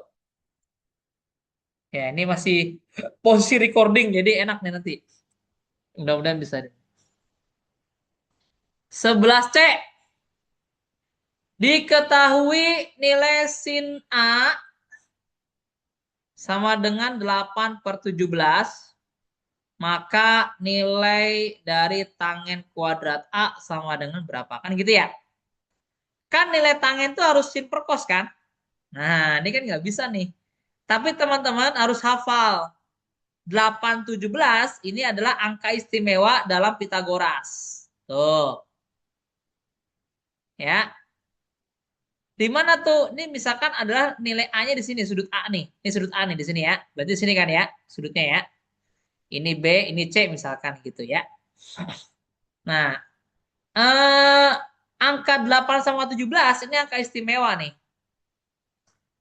Ya, ini masih posisi recording jadi enak nih nanti. Mudah-mudahan bisa. 11C. Diketahui nilai sin A sama dengan 8 per 17. Maka nilai dari tangen kuadrat A sama dengan berapa? Kan gitu ya? Kan nilai tangen itu harus sin per cos kan? Nah, ini kan nggak bisa nih. Tapi teman-teman harus hafal. 817 ini adalah angka istimewa dalam Pitagoras. Tuh. Ya. Di mana tuh? Ini misalkan adalah nilai A-nya di sini, sudut A nih. Ini sudut A nih di sini ya. Berarti di sini kan ya, sudutnya ya. Ini B, ini C misalkan gitu ya. Nah, angka 8 sama 17 ini angka istimewa nih.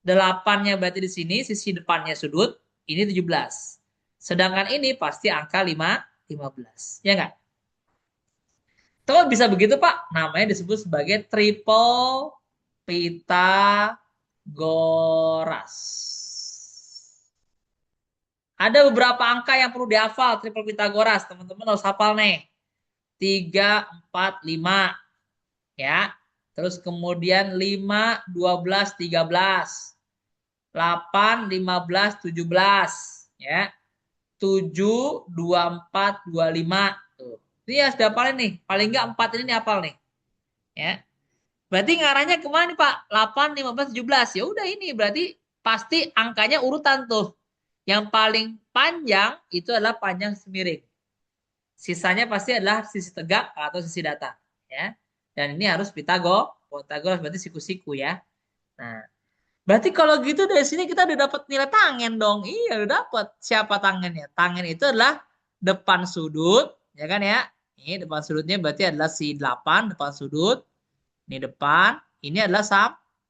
8-nya berarti di sini, sisi depannya sudut, ini 17. Sedangkan ini pasti angka 15. Ya nggak? Kalau bisa begitu Pak, namanya disebut sebagai triple Pitagoras. Ada beberapa angka yang perlu dihafal triple Pitagoras. Teman-teman harus hafal nih. 3, 4, 5. Ya. Terus kemudian 5, 12, 13. 8, 15, 17. Ya. 7, 24, 25. Tuh. Ini ya sudah hafalin nih. Paling enggak 4 ini hafal nih. Ya. Berarti ngarahnya kemana nih Pak? 8, 15, 17. Ya udah ini berarti pasti angkanya urutan tuh. Yang paling panjang itu adalah panjang semiring. Sisanya pasti adalah sisi tegak atau sisi datar. Ya. Dan ini harus Pitagoras berarti siku-siku ya. Nah, berarti kalau gitu dari sini kita udah dapat nilai tangen dong. Iya, udah dapat. Siapa tangennya? Tangen itu adalah depan sudut, ya kan ya? Ini depan sudutnya berarti adalah si 8 depan sudut. Ini depan, ini adalah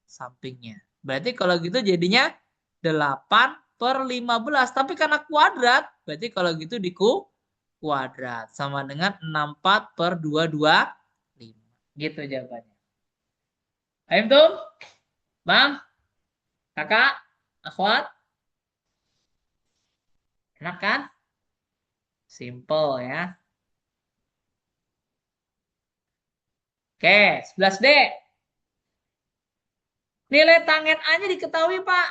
sampingnya. Berarti kalau gitu jadinya 8 per 15. Tapi karena kuadrat, berarti kalau gitu kuadrat. Sama dengan 64 per 225. Gitu jawabannya. Ayo tuh, Bang. Kakak, akhwat, enak kan? Simple ya. Oke, 11D. Nilai tangen A-nya diketahui, Pak.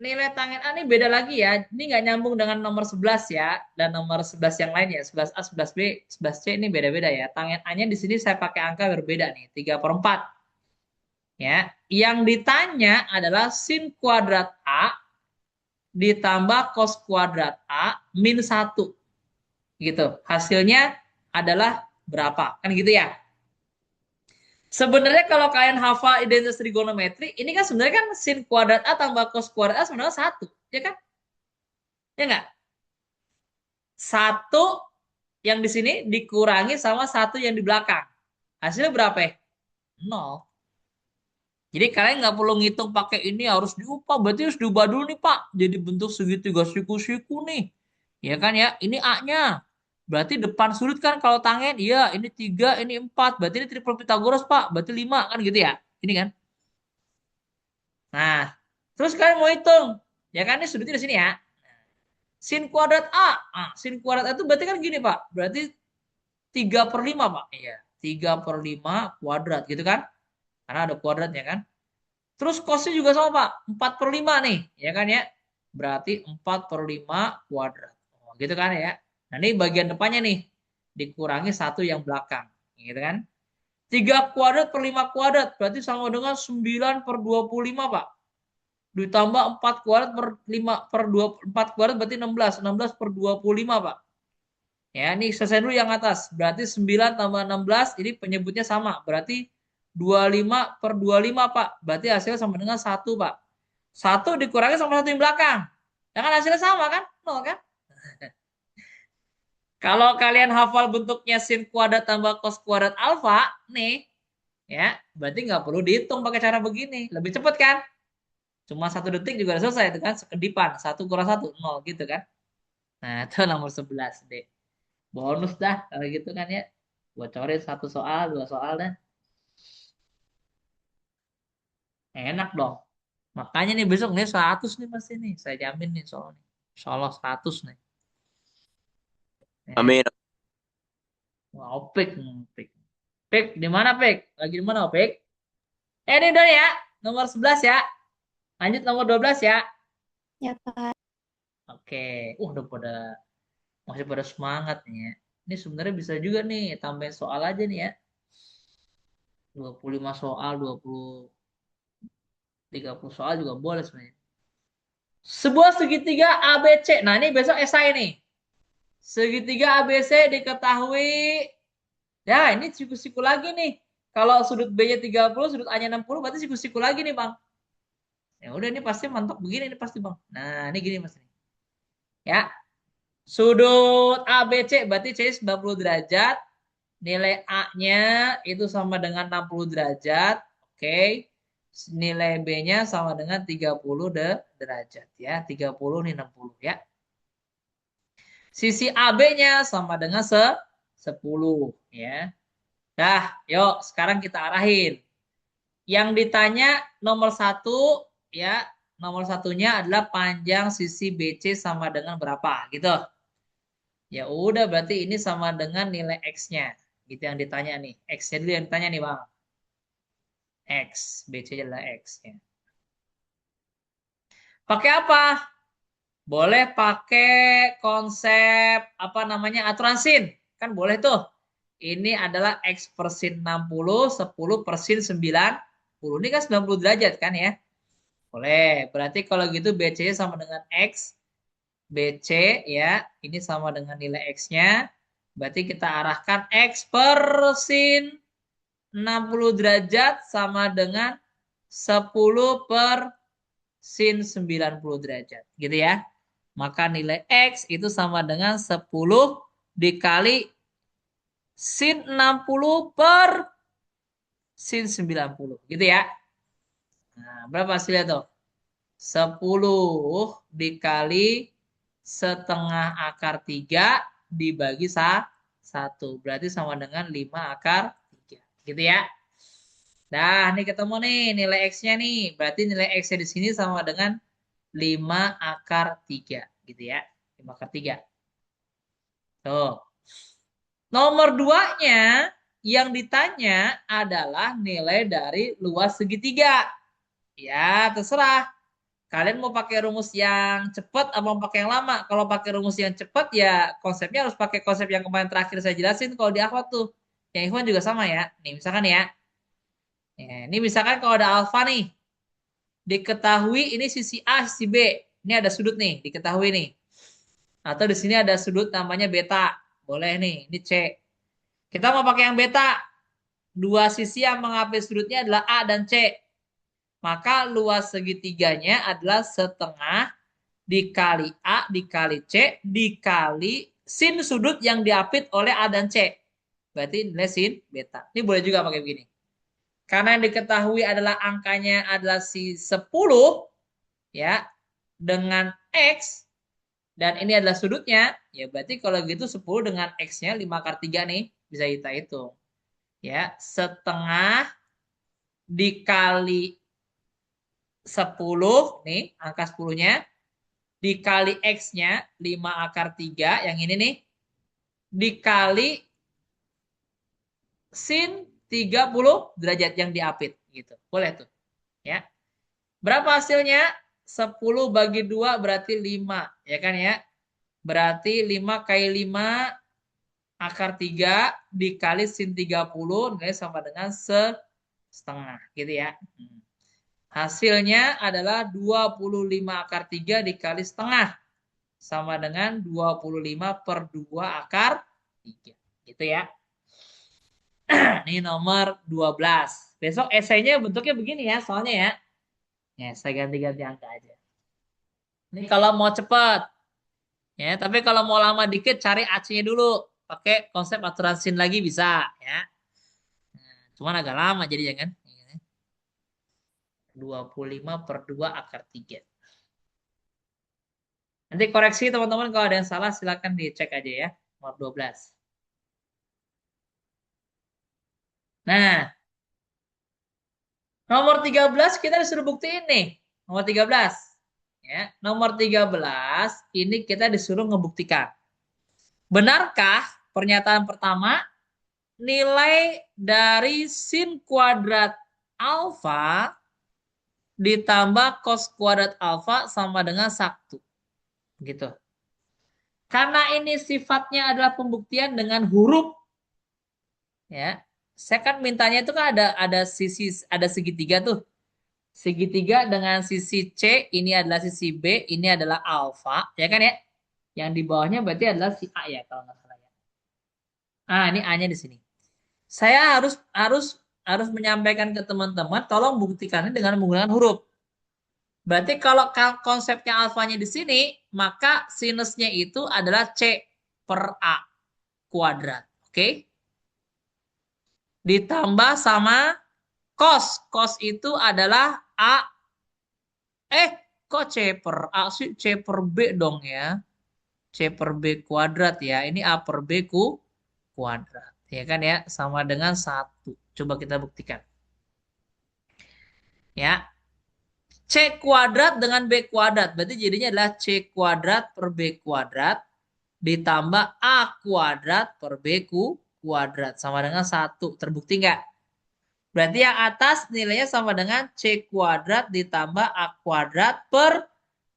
Nilai tangen A ini beda lagi ya. Ini nggak nyambung dengan nomor 11 ya. Dan nomor 11 yang lain ya. 11A, 11B, 11C ini beda-beda ya. Tangen A-nya di sini saya pakai angka berbeda nih. 3/4. Ya. Yang ditanya adalah sin kuadrat A ditambah cos kuadrat A min 1. Gitu. Hasilnya adalah berapa? Kan gitu ya. Sebenarnya kalau kalian hafal identitas trigonometri, ini kan sebenarnya kan sin kuadrat A tambah cos kuadrat A sebenarnya 1. Ya kan? Ya nggak? 1 yang di sini dikurangi sama 1 yang di belakang. Hasilnya berapa ya? 0. Jadi kalian nggak perlu ngitung pakai ini harus diubah. Berarti harus diubah dulu nih Pak. Jadi bentuk segitiga siku-siku nih. Ya kan ya? Ini A-nya. Berarti depan sudut kan kalau tangen. Iya ini 3, ini 4. Berarti ini triple Pitagoras Pak. Berarti 5 kan gitu ya? Ini kan? Nah. Terus kalian mau hitung. Ya kan ini sudutnya di sini ya. Sin kuadrat A. Sin kuadrat A itu berarti kan gini Pak. Berarti 3/5 Pak. Iya. 3/5 kuadrat gitu kan. Karena ada kuadratnya kan. Terus cosnya juga sama Pak. 4/5 nih. Ya kan ya. Berarti 4/5 kuadrat. Oh, gitu kan ya. Nah ini bagian depannya nih. Dikurangi 1 yang belakang. Gitu kan. 3 kuadrat per 5 kuadrat. Berarti sama dengan 9/25 Pak. Ditambah 4 kuadrat per 5 per 4 kuadrat berarti 16. 16/25 Pak. Ya, ini selesai dulu yang atas. Berarti 9 tambah 16, ini penyebutnya sama. Berarti 25/25, Pak. Berarti hasilnya sama dengan 1, Pak. 1 dikurangi sama 1 yang belakang. Ya kan hasilnya sama kan? 0 kan? Kalau kalian hafal bentuknya sin kuadrat tambah cos kuadrat alfa, nih, ya, berarti nggak perlu dihitung pakai cara begini. Lebih cepat kan? Cuma 1 detik juga udah selesai itu kan? Sekedipan. 1 kurang 1, 0 gitu kan? Nah, itu nomor 11, deh. Bonus dah kalau gitu kan ya. Bocorin 1 soal, 2 soal dah. Enak dong. Makanya nih besok nih 100 nih pasti nih. Saya jamin nih soalnya. Insya Allah 100 nih. Ya. Amin. Wah, Opik. Opik. Pik, di mana Pik? Lagi di mana Opik? Ini udah ya. Nomor 11 ya. Lanjut nomor 12 ya. Ya, Pak. Oke. Udah pada masih pada semangat nih ya. Ini sebenarnya bisa juga nih tambahin soal aja nih ya. 25 soal, 20 30 soal juga boleh sebenarnya. Sebuah segitiga ABC. Nah, ini besok esai nih. Segitiga ABC diketahui. Ya, ini siku-siku lagi nih. Kalau sudut B-nya 30, sudut A-nya 60, berarti siku-siku lagi nih, Bang. Ya udah, ini pasti mantok begini ini pasti, Bang. Nah, ini gini Mas. Ya. Sudut ABC berarti C 90 derajat. Nilai A-nya itu sama dengan 60 derajat. Oke. Nilai B-nya sama dengan 30 derajat ya. 30 nih 60 ya. Sisi AB-nya sama dengan 10 ya. Dah, yuk sekarang kita arahin. Yang ditanya nomor 1 ya, nomor satunya adalah panjang sisi BC sama dengan berapa gitu. Ya udah berarti ini sama dengan nilai X-nya. Gitu yang ditanya nih. X-nya dulu yang ditanya nih, Bang. X, BC adalah X ya. Pakai apa? Boleh pakai konsep apa namanya aturan sin. Kan boleh tuh. Ini adalah X per sin 60, 10 per sin 90. Ini kan 90 derajat kan ya. Boleh. Berarti kalau gitu BC sama dengan X. BC ya. Ini sama dengan nilai X-nya. Berarti kita arahkan X per sin 60 derajat sama dengan 10 per sin 90 derajat. Gitu ya. Maka nilai X itu sama dengan 10 dikali sin 60 per sin 90. Gitu ya. Nah, berapa hasilnya tuh? 10 dikali setengah akar 3 dibagi 1. Berarti sama dengan 5 akar 3. Gitu ya. Dah, nih ketemu nih nilai X-nya nih. Berarti nilai X-nya di sini sama dengan 5 akar 3. Gitu ya. 5 akar 3. Tuh. Nomor 2-nya yang ditanya adalah nilai dari luas segitiga. Ya, terserah. Kalian mau pakai rumus yang cepat atau mau pakai yang lama? Kalau pakai rumus yang cepat ya konsepnya harus pakai konsep yang kemarin terakhir saya jelasin kalau di akhwat tuh. Yang ikhwan juga sama ya. Nih misalkan ya. Ini misalkan kalau ada alfa nih. Diketahui ini sisi A, sisi B. Ini ada sudut nih, diketahui nih. Atau di sini ada sudut namanya beta. Boleh nih, ini C. Kita mau pakai yang beta. Dua sisi yang mengambil sudutnya adalah A dan C. Maka luas segitiganya adalah setengah dikali A dikali C dikali sin sudut yang diapit oleh A dan C. Berarti nilai sin beta. Ini boleh juga pakai begini. Karena yang diketahui adalah angkanya adalah si 10 ya dengan X dan ini adalah sudutnya, ya berarti kalau gitu 10 dengan X-nya 5 akar 3 nih bisa kita hitung. Ya, setengah dikali 10 nih angka 10-nya dikali X-nya 5 akar 3 yang ini nih dikali sin 30 derajat yang diapit gitu. Boleh tuh. Ya. Berapa hasilnya? 10 bagi 2 berarti 5, ya kan ya? Berarti 5 kali 5 akar 3 dikali sin 30 nilai sama dengan setengah gitu ya. Hasilnya adalah 25 akar 3 dikali setengah sama dengan 25 per 2 akar 3. Gitu ya. Ini nomor 12. Besok esainya bentuknya begini ya, soalnya ya. Ya, saya ganti-ganti angka aja. Ini kalau mau cepat. Ya, tapi kalau mau lama dikit cari AC-nya dulu. Pakai konsep aturan sin lagi bisa ya. Nah, cuman agak lama jadi jangan. 25 per 2 akar 3. Nanti koreksi teman-teman kalau ada yang salah silakan dicek aja ya. Nomor 12. Nah, nomor 13 kita disuruh buktiin nih. Nomor 13. Ya, nomor 13 ini kita disuruh ngebuktikan. Benarkah pernyataan pertama nilai dari sin kuadrat alfa ditambah cos kuadrat alfa sama dengan 1. Gitu. Karena ini sifatnya adalah pembuktian dengan huruf. Ya. Saya kan mintanya itu kan ada segitiga tuh. Segitiga dengan sisi C, ini adalah sisi B, ini adalah alfa, ya kan ya? Yang di bawahnya berarti adalah si A ya kalau nggak salah ya. Ah, ini A-nya di sini. Saya harus menyampaikan ke teman-teman, tolong buktikannya dengan menggunakan huruf. Berarti kalau konsepnya alfanya di sini, maka sinusnya itu adalah C per A kuadrat. Oke? Ditambah sama cos. Cos itu adalah A. Kok C per A sih? C per B dong ya. C per B kuadrat ya. Ini A per B kuadrat. Ya kan ya? Sama dengan 1. Coba kita buktikan. Ya. C kuadrat dengan B kuadrat. Berarti jadinya adalah C kuadrat per B kuadrat. Ditambah A kuadrat per B kuadrat. Sama dengan 1. Terbukti nggak? Berarti yang atas nilainya sama dengan C kuadrat ditambah A kuadrat per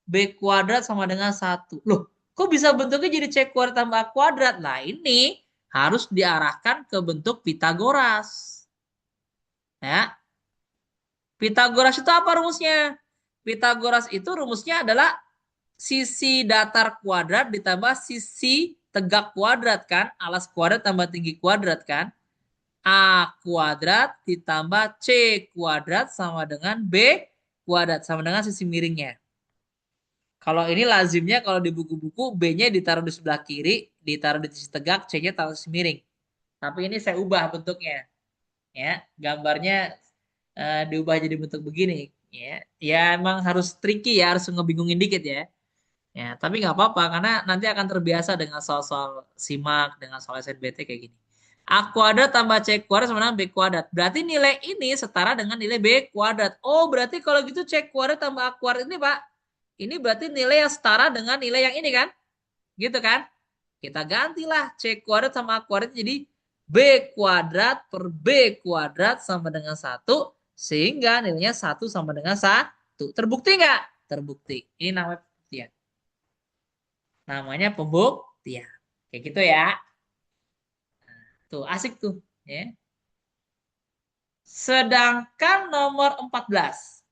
B kuadrat sama dengan 1. Loh, kok bisa bentuknya jadi C kuadrat tambah A kuadrat? Nah, ini harus diarahkan ke bentuk Pitagoras. Ya. Pitagoras itu apa rumusnya? Pitagoras itu rumusnya adalah sisi datar kuadrat ditambah sisi tegak kuadrat kan? Alas kuadrat tambah tinggi kuadrat kan? A kuadrat ditambah C kuadrat sama dengan B kuadrat. Sama dengan sisi miringnya. Kalau ini lazimnya kalau di buku-buku B-nya ditaruh di sebelah kiri, ditaruh di sisi tegak, C-nya taruh di sisi miring. Tapi ini saya ubah bentuknya. Ya, gambarnya diubah jadi bentuk begini. Ya emang harus tricky ya, harus ngebingungin dikit ya. Ya, tapi nggak apa-apa karena nanti akan terbiasa dengan soal-soal SIMAK, dengan soal SNBT kayak gini. A kuadrat tambah C kuadrat sama dengan B kuadrat. Berarti nilai ini setara dengan nilai B kuadrat. Oh, berarti kalau gitu C kuadrat tambah A kuadrat ini, Pak. Ini berarti nilai yang setara dengan nilai yang ini kan? Gitu kan? Kita gantilah C kuadrat sama A kuadrat jadi B kuadrat per B kuadrat sama dengan 1. Sehingga nilainya 1 sama dengan 1. Terbukti nggak? Terbukti. Ini namanya pembuktian. Namanya pembuktian. Kayak gitu ya. Tuh, asik tuh. Ya. Sedangkan nomor 14.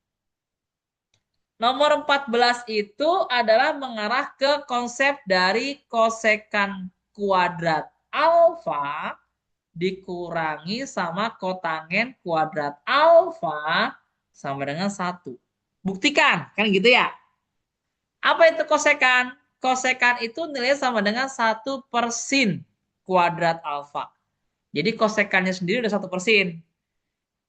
Nomor 14 itu adalah mengarah ke konsep dari kosekan kuadrat alfa dikurangi sama kotangen kuadrat alfa sama dengan 1. Buktikan, kan gitu ya. Apa itu kosekan? Kosekan itu nilainya sama dengan 1/sin kuadrat alfa. Jadi kosekannya sendiri udah 1/sin.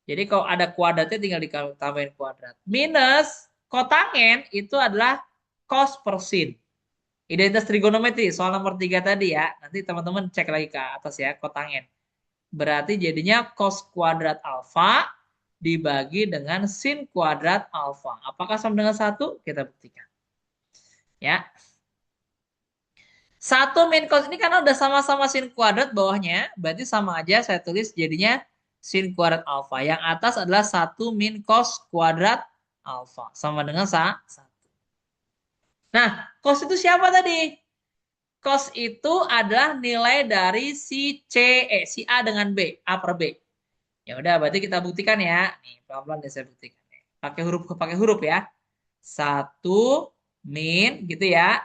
Jadi kalau ada kuadratnya tinggal ditambahin kuadrat. Minus kotangen itu adalah cos per sin. Identitas trigonometri soal nomor 3 tadi ya. Nanti teman-teman cek lagi ke atas ya kotangen. Berarti jadinya cos kuadrat alfa dibagi dengan sin kuadrat alfa. Apakah sama dengan 1? Kita buktikan. Ya. 1 min cos ini karena udah sama-sama sin kuadrat bawahnya, berarti sama aja saya tulis jadinya sin kuadrat alfa. Yang atas adalah 1 min cos kuadrat alfa. Sama dengan 1. Nah, cos itu siapa tadi? Cos itu adalah nilai dari si A dengan B, A per B. Ya udah, berarti kita buktikan ya. Nih, pelan-pelan deh saya buktikan. Pakai huruf ya. 1 min gitu ya.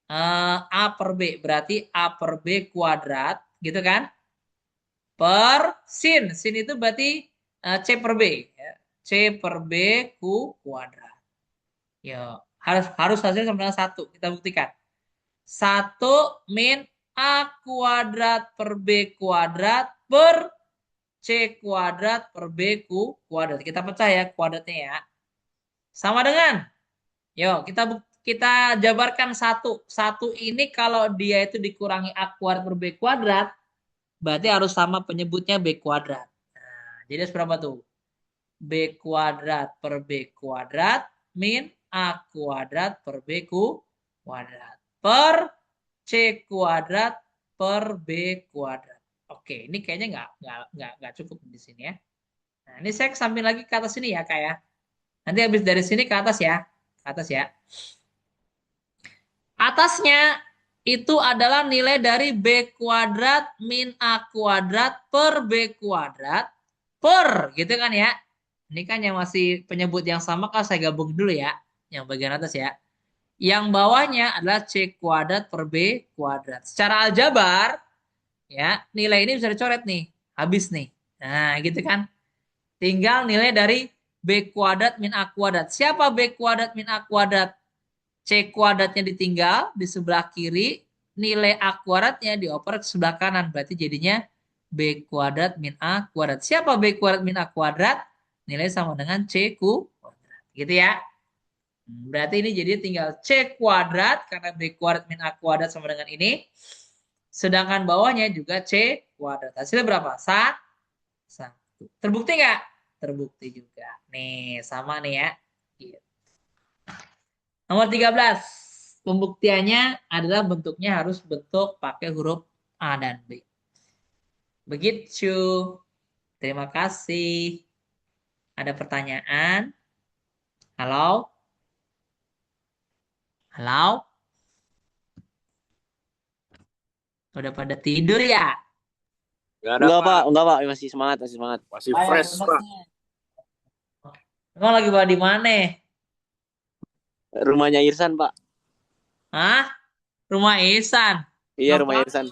A per B berarti A per B kuadrat gitu kan per sin itu berarti C per B ya. C per B kuadrat ya harus hasilnya sama dengan 1. Kita buktikan 1 min A kuadrat per B kuadrat per C kuadrat per B kuadrat. Kita pecah ya kuadratnya ya sama dengan yuk kita jabarkan 1. 1 ini kalau dia itu dikurangi A kuadrat per B kuadrat, berarti harus sama penyebutnya B kuadrat. Nah, jadi berapa tuh? B kuadrat per B kuadrat min A kuadrat per B kuadrat per C kuadrat per B kuadrat. Oke, ini kayaknya nggak cukup di sini ya. Nah, ini saya samping lagi ke atas sini ya, kayak. Nanti habis dari sini ke atas ya. Ke atas ya. Atasnya itu adalah nilai dari B kuadrat min A kuadrat per B kuadrat per gitu kan ya. Ini kan yang masih penyebut yang sama kan saya gabung dulu ya. Yang bagian atas ya. Yang bawahnya adalah C kuadrat per B kuadrat. Secara aljabar ya nilai ini bisa dicoret nih. Habis nih. Nah gitu kan. Tinggal nilai dari B kuadrat min A kuadrat. Siapa B kuadrat min A kuadrat? C kuadratnya ditinggal di sebelah kiri, nilai A kuadratnya dioper ke sebelah kanan. Berarti jadinya B kuadrat min A kuadrat. Siapa B kuadrat min A kuadrat? Nilai sama dengan C kuadrat. Gitu ya. Berarti ini jadi tinggal C kuadrat karena B kuadrat min A kuadrat sama dengan ini. Sedangkan bawahnya juga C kuadrat. Hasilnya berapa? 1. Terbukti nggak? Terbukti juga. Nih, sama nih ya. Gitu. Nomor 13. Pembuktiannya adalah bentuknya harus bentuk pakai huruf A dan B. Begitu. Terima kasih. Ada pertanyaan? Halo? Halo? Udah pada tidur ya? Enggak, Pak. Enggak, Pak. Masih semangat, masih semangat. Masih fresh, Pak. Emang lagi bawa di mana? Rumahnya Irsan, Pak. Hah? Rumah Ihsan? Iya, rumah Ngapain? Irsan.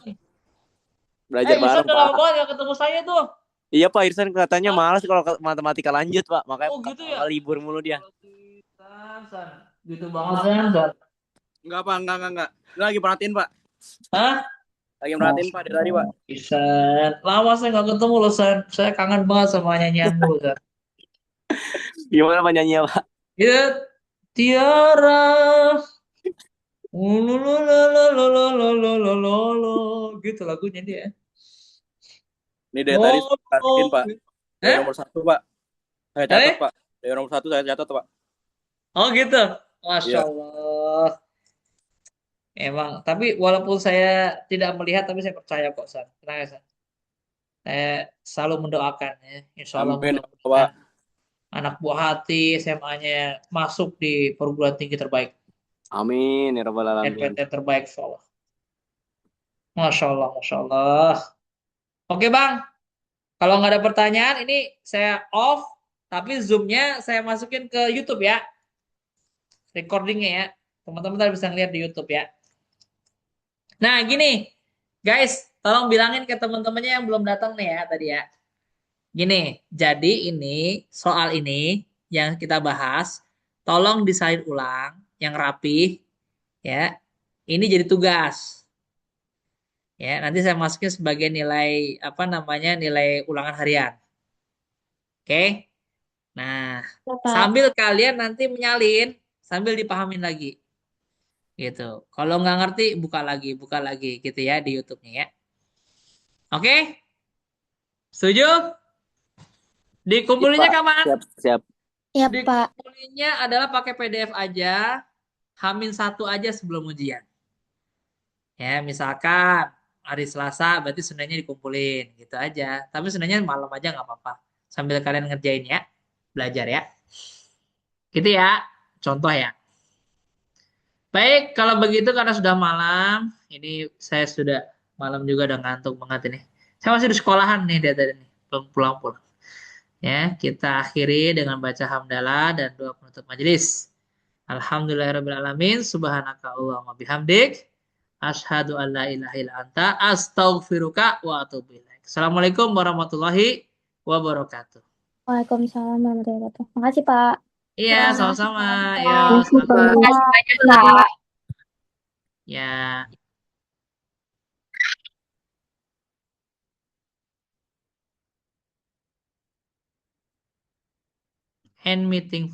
Belajar Ihsan bareng, udah lama Pak. banget gak ketemu saya tuh. Iya, Pak. Irsan katanya malas kalau matematika lanjut, Pak. Makanya Oh gitu ya? libur mulu dia. San. Gitu banget San. Enggak, Pak. Enggak. Lagi perhatiin, Pak. Hah? Lagi merhatiin, Pak, dari tadi, Pak. Ihsan. Lama saya gak ketemu loh San. Saya kangen banget sama nyanyianmu San. Gimana Pak nyanyinya, Pak? Ya Tiara. Lololololololololololo. Gitu lagunya dia. Ini dari tadi saya perhatiin, Oh, Pak. Dari eh? nomor 1, Pak. Saya catat, Eh? Pak. Dari nomor 1 saya catat, Pak. Oh gitu. Masya Iya. Allah. Emang, tapi walaupun saya tidak melihat, tapi saya percaya kok, San. Tenang ya, San. Saya selalu mendoakan ya. Insya Allah Amin, mudah-mudahan Pak. anak buah hati SMA-nya masuk di perguruan tinggi terbaik. Amin ya rabbal alamin. RPT terbaik, Insya Allah. Masya Allah, Masya Allah. Oke, Bang. Kalau nggak ada pertanyaan, ini saya off, tapi Zoom-nya saya masukin ke YouTube ya. Recordingnya ya. Teman-teman tadi bisa ngeliat di YouTube ya. Nah, gini. Guys, tolong bilangin ke teman-temannya yang belum datang nih ya tadi ya. Gini, jadi ini soal ini yang kita bahas, tolong disalin ulang yang rapi ya. Ini jadi tugas. Ya, nanti saya masukin sebagai nilai apa namanya? Nilai ulangan harian. Oke? Nah, Ya, Pak. sambil kalian nanti menyalin sambil dipahamin lagi gitu. Kalau nggak ngerti buka lagi gitu ya di YouTube-nya ya. Oke? Setuju? Iya, Dikumpulinnya Pak. kapan? Siap, siap. Ya, Pak. Dikumpulinnya adalah pakai PDF aja, H-1 aja sebelum ujian. Ya, misalkan hari Selasa berarti Seninnya dikumpulin gitu aja. Tapi Seninnya malam aja nggak apa-apa. Sambil kalian ngerjain ya, belajar ya. Gitu ya, contoh ya. Baik, kalau begitu karena sudah malam, ini saya sudah malam juga udah ngantuk banget ini. Saya masih di sekolahan nih dari tadi nih, belum pulang-pulang. Ya, kita akhiri dengan baca hamdalah dan doa penutup majelis. Alhamdulillahirrahmanirrahim. Subhanaka Allahumma bihamdik. Ashhadu an la ilaha illa anta. Astaghfiruka wa atubu ilaik. Assalamualaikum warahmatullahi wabarakatuh. Waalaikumsalam warahmatullahi wabarakatuh. Makasih, Pak. Iya, sama-sama. Ya, Makasih, selamat Pak. malam. Makasih banyak, Pak. Ya, end meeting.